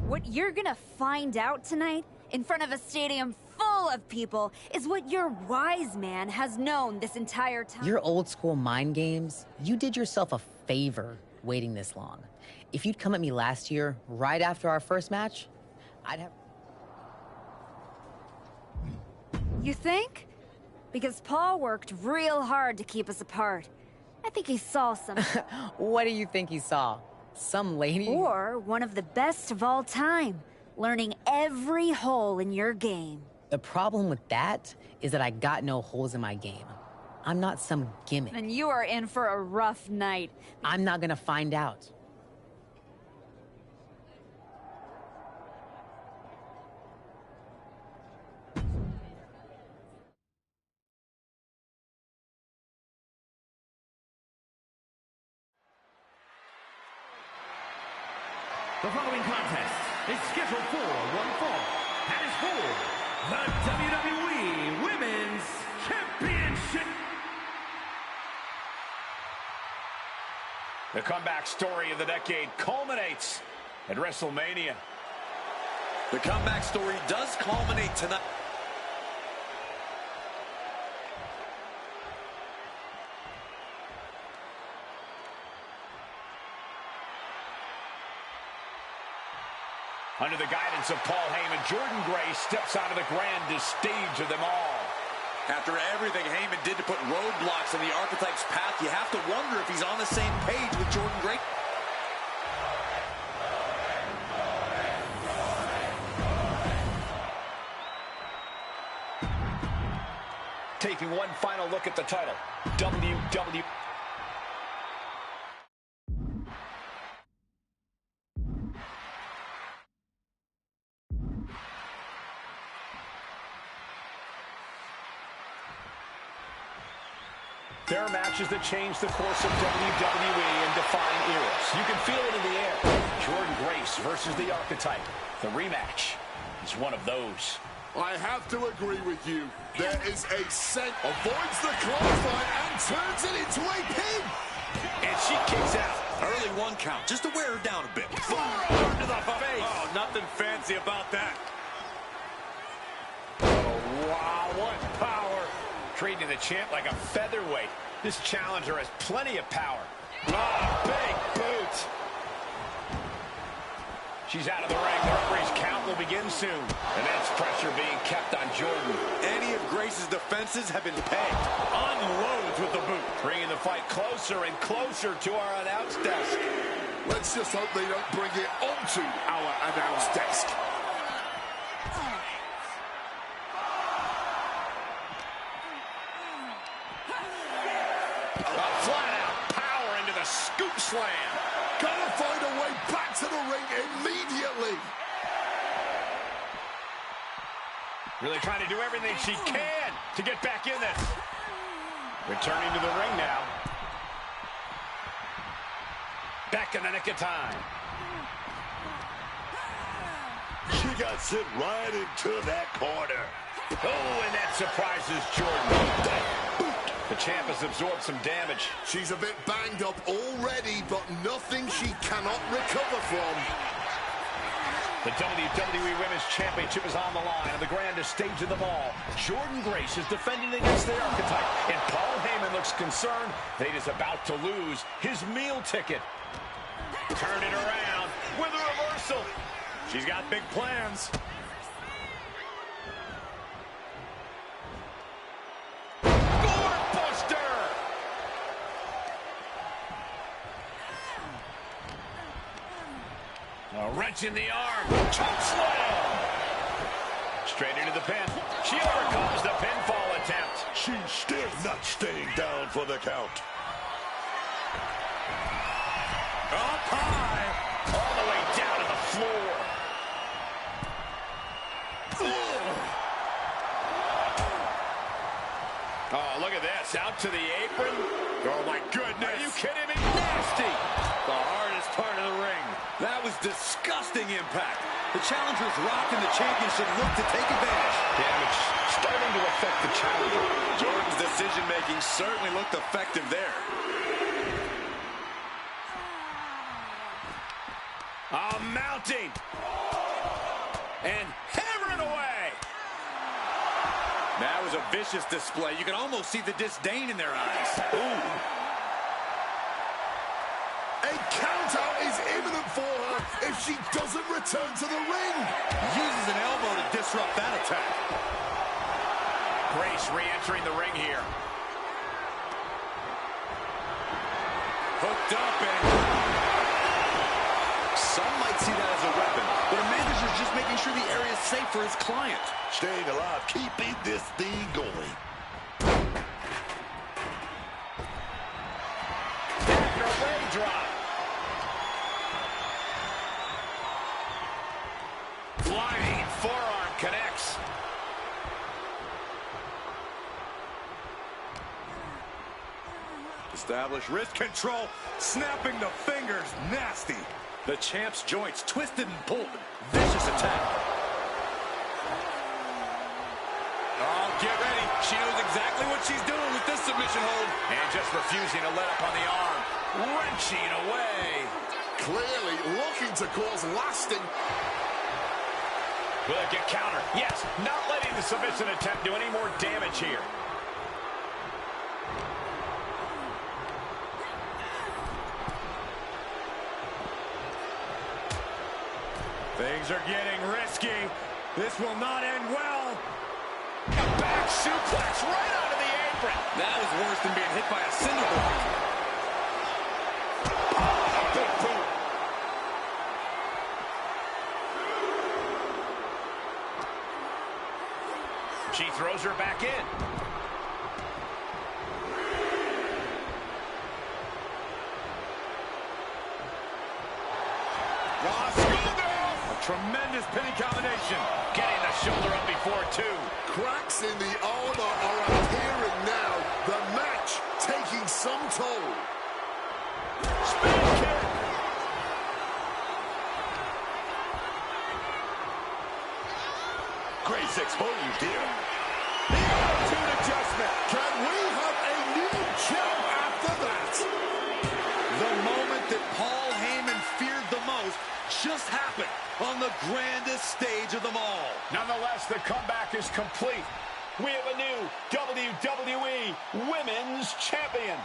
What you're gonna find out tonight, in front of a stadium full of people, is what your wise man has known this entire time. Your old school mind games, you did yourself a favor waiting this long. If you'd come at me last year, right after our first match, I'd have... You think? Because Paul worked real hard to keep us apart. I think he saw something. What do you think he saw? Some lady? Or one of the best of all time, learning every hole in your game. The problem with that is that I got no holes in my game. I'm not some gimmick. And you are in for a rough night. I'm not gonna find out. The following contest is scheduled for one fall and is for the WWE Women's Championship. The comeback story of the decade culminates at WrestleMania. The comeback story does culminate tonight. Under the guidance of Paul Heyman, Jordynne Grace steps onto the grandest stage of them all. After everything Heyman did to put roadblocks in the Archetype's path, you have to wonder if he's on the same page with Jordynne Grace. Taking one final look at the title, WWE. There are matches that change the course of WWE and define eras. You can feel it in the air. Jordynne Grace versus the Archetype. The rematch is one of those. I have to agree with you. There is a set, avoids the clothesline and turns it into a pin. And she kicks out. Early one count, just to wear her down a bit. Forearm to the face. Oh, nothing fancy about that. Oh, wow, what power. Treating the champ like a featherweight. This challenger has plenty of power. Ah, big boot. She's out of the ring. The referee's count will begin soon. Immense pressure being kept on Jordynne. Any of Grace's defenses have been pegged. Unloads with the boot. Bringing the fight closer and closer to our announce desk. Let's just hope they don't bring it onto our announce desk. Flat-out power into the scoop slam. Gotta find a way back to the ring immediately. Really trying to do everything she can to get back in this. Returning to the ring now. Back in the nick of time. She got sent right into that corner. Oh, and that surprises Jordynne. That boot. The champ has absorbed some damage. She's a bit banged up already, but nothing she cannot recover from. The WWE Women's Championship is on the line on the grandest stage of them all. Jordynne Grace is defending against the Archetype, and Paul Heyman looks concerned that he is about to lose his meal ticket. Turn it around with a reversal. She's got big plans. A wrench in the arm. Choke slam. Straight into the pin. She overcomes the pinfall attempt. She's still not staying down for the count. Up high. All the way down to the floor. Oh, look at this. Out to the apron. Oh, my goodness. Are you kidding me? Nasty. The hardest part of the ring. That was disgusting impact. The challenger's rocked and the champion should look to take advantage. Damage starting to affect the challenger. Jordynne's decision-making certainly looked effective there. Mounting. And hammering away. That was a vicious display. You can almost see the disdain in their eyes. Ooh. A count out is imminent for her if she doesn't return to the ring. Uses an elbow to disrupt that attack. Grace re-entering the ring here. Hooked up and... Some might see that as a weapon, but a manager's just making sure the area is safe for his client. Staying alive, keeping this thing going. After a leg drop. Flying forearm connects. Established wrist control, snapping the fingers, nasty. The champ's joints twisted and pulled. Vicious attack. She knows exactly what she's doing with this submission hold. And just refusing to let up on the arm. Wrenching away. Clearly looking to cause lasting. Will it get countered? Yes, not letting the submission attempt do any more damage here. Things are getting risky. This will not end well. A back suplex right onto the apron. That was worse than being hit by a cinder block. Oh, a big boot. She throws her back in. Tremendous pinning combination. Getting the shoulder up before two. Cracks in the armor are appearing now. The match taking some toll. Spin kick. Great exposure here. The attitude adjustment. Can we have a new champ after that? The moment that Paul Heyman feared the most just happened on the grandest stage of them all. Nonetheless, the comeback is complete. We have a new WWE Women's Champion.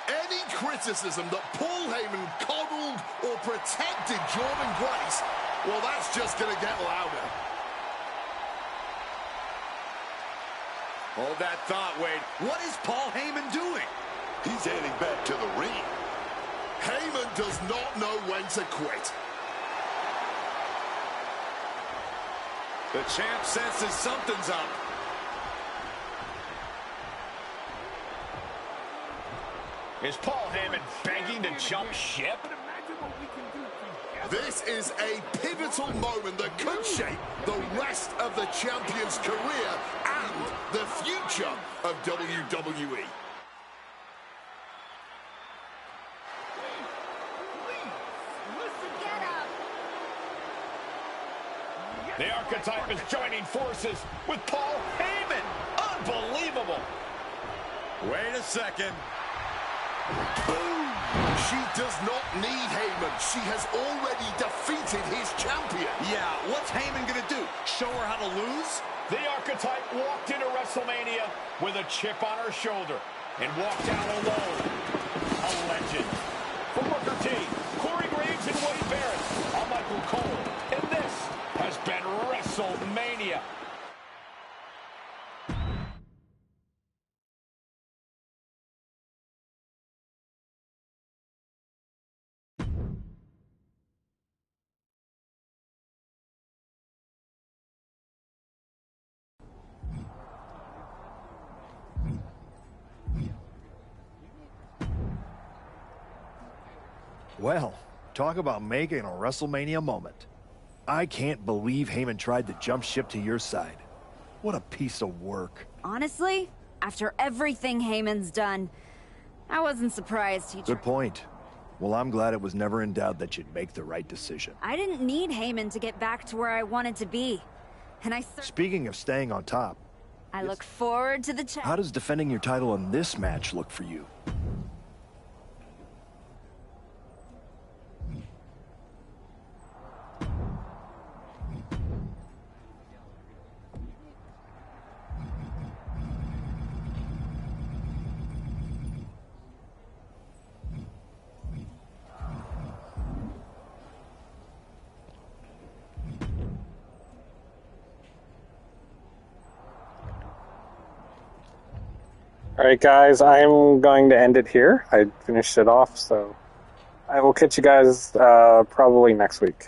Any criticism that Paul Heyman coddled or protected Jordynne Grace, well, that's just going to get louder. Hold that thought, Wade. What is Paul Heyman doing? He's heading back to the ring. Heyman does not know when to quit. The champ senses something's up. Is Paul Heyman begging to jump ship? This is a pivotal moment that could shape the rest of the champion's career and the future of WWE. The Archetype is joining forces with Paul Heyman. Unbelievable. Wait a second. Boom! She does not need Heyman. She has already defeated his champion. Yeah, what's Heyman gonna do? Show her how to lose? The Archetype walked into WrestleMania with a chip on her shoulder and walked out alone. A legend. For Booker T, Corey Graves, and Wade Barrett, I'm Michael Cole, and this has been WrestleMania. Well, talk about making a WrestleMania moment. I can't believe Heyman tried to jump ship to your side. What a piece of work. Honestly, after everything Heyman's done, I wasn't surprised he Good point. Well, I'm glad it was never in doubt that you'd make the right decision. I didn't need Heyman to get back to where I wanted to be. And Speaking of staying on top, I look forward to the challenge. how does defending your title in this match look for you? All right, guys, I'm going to end it here. I finished it off, so I will catch you guys probably next week.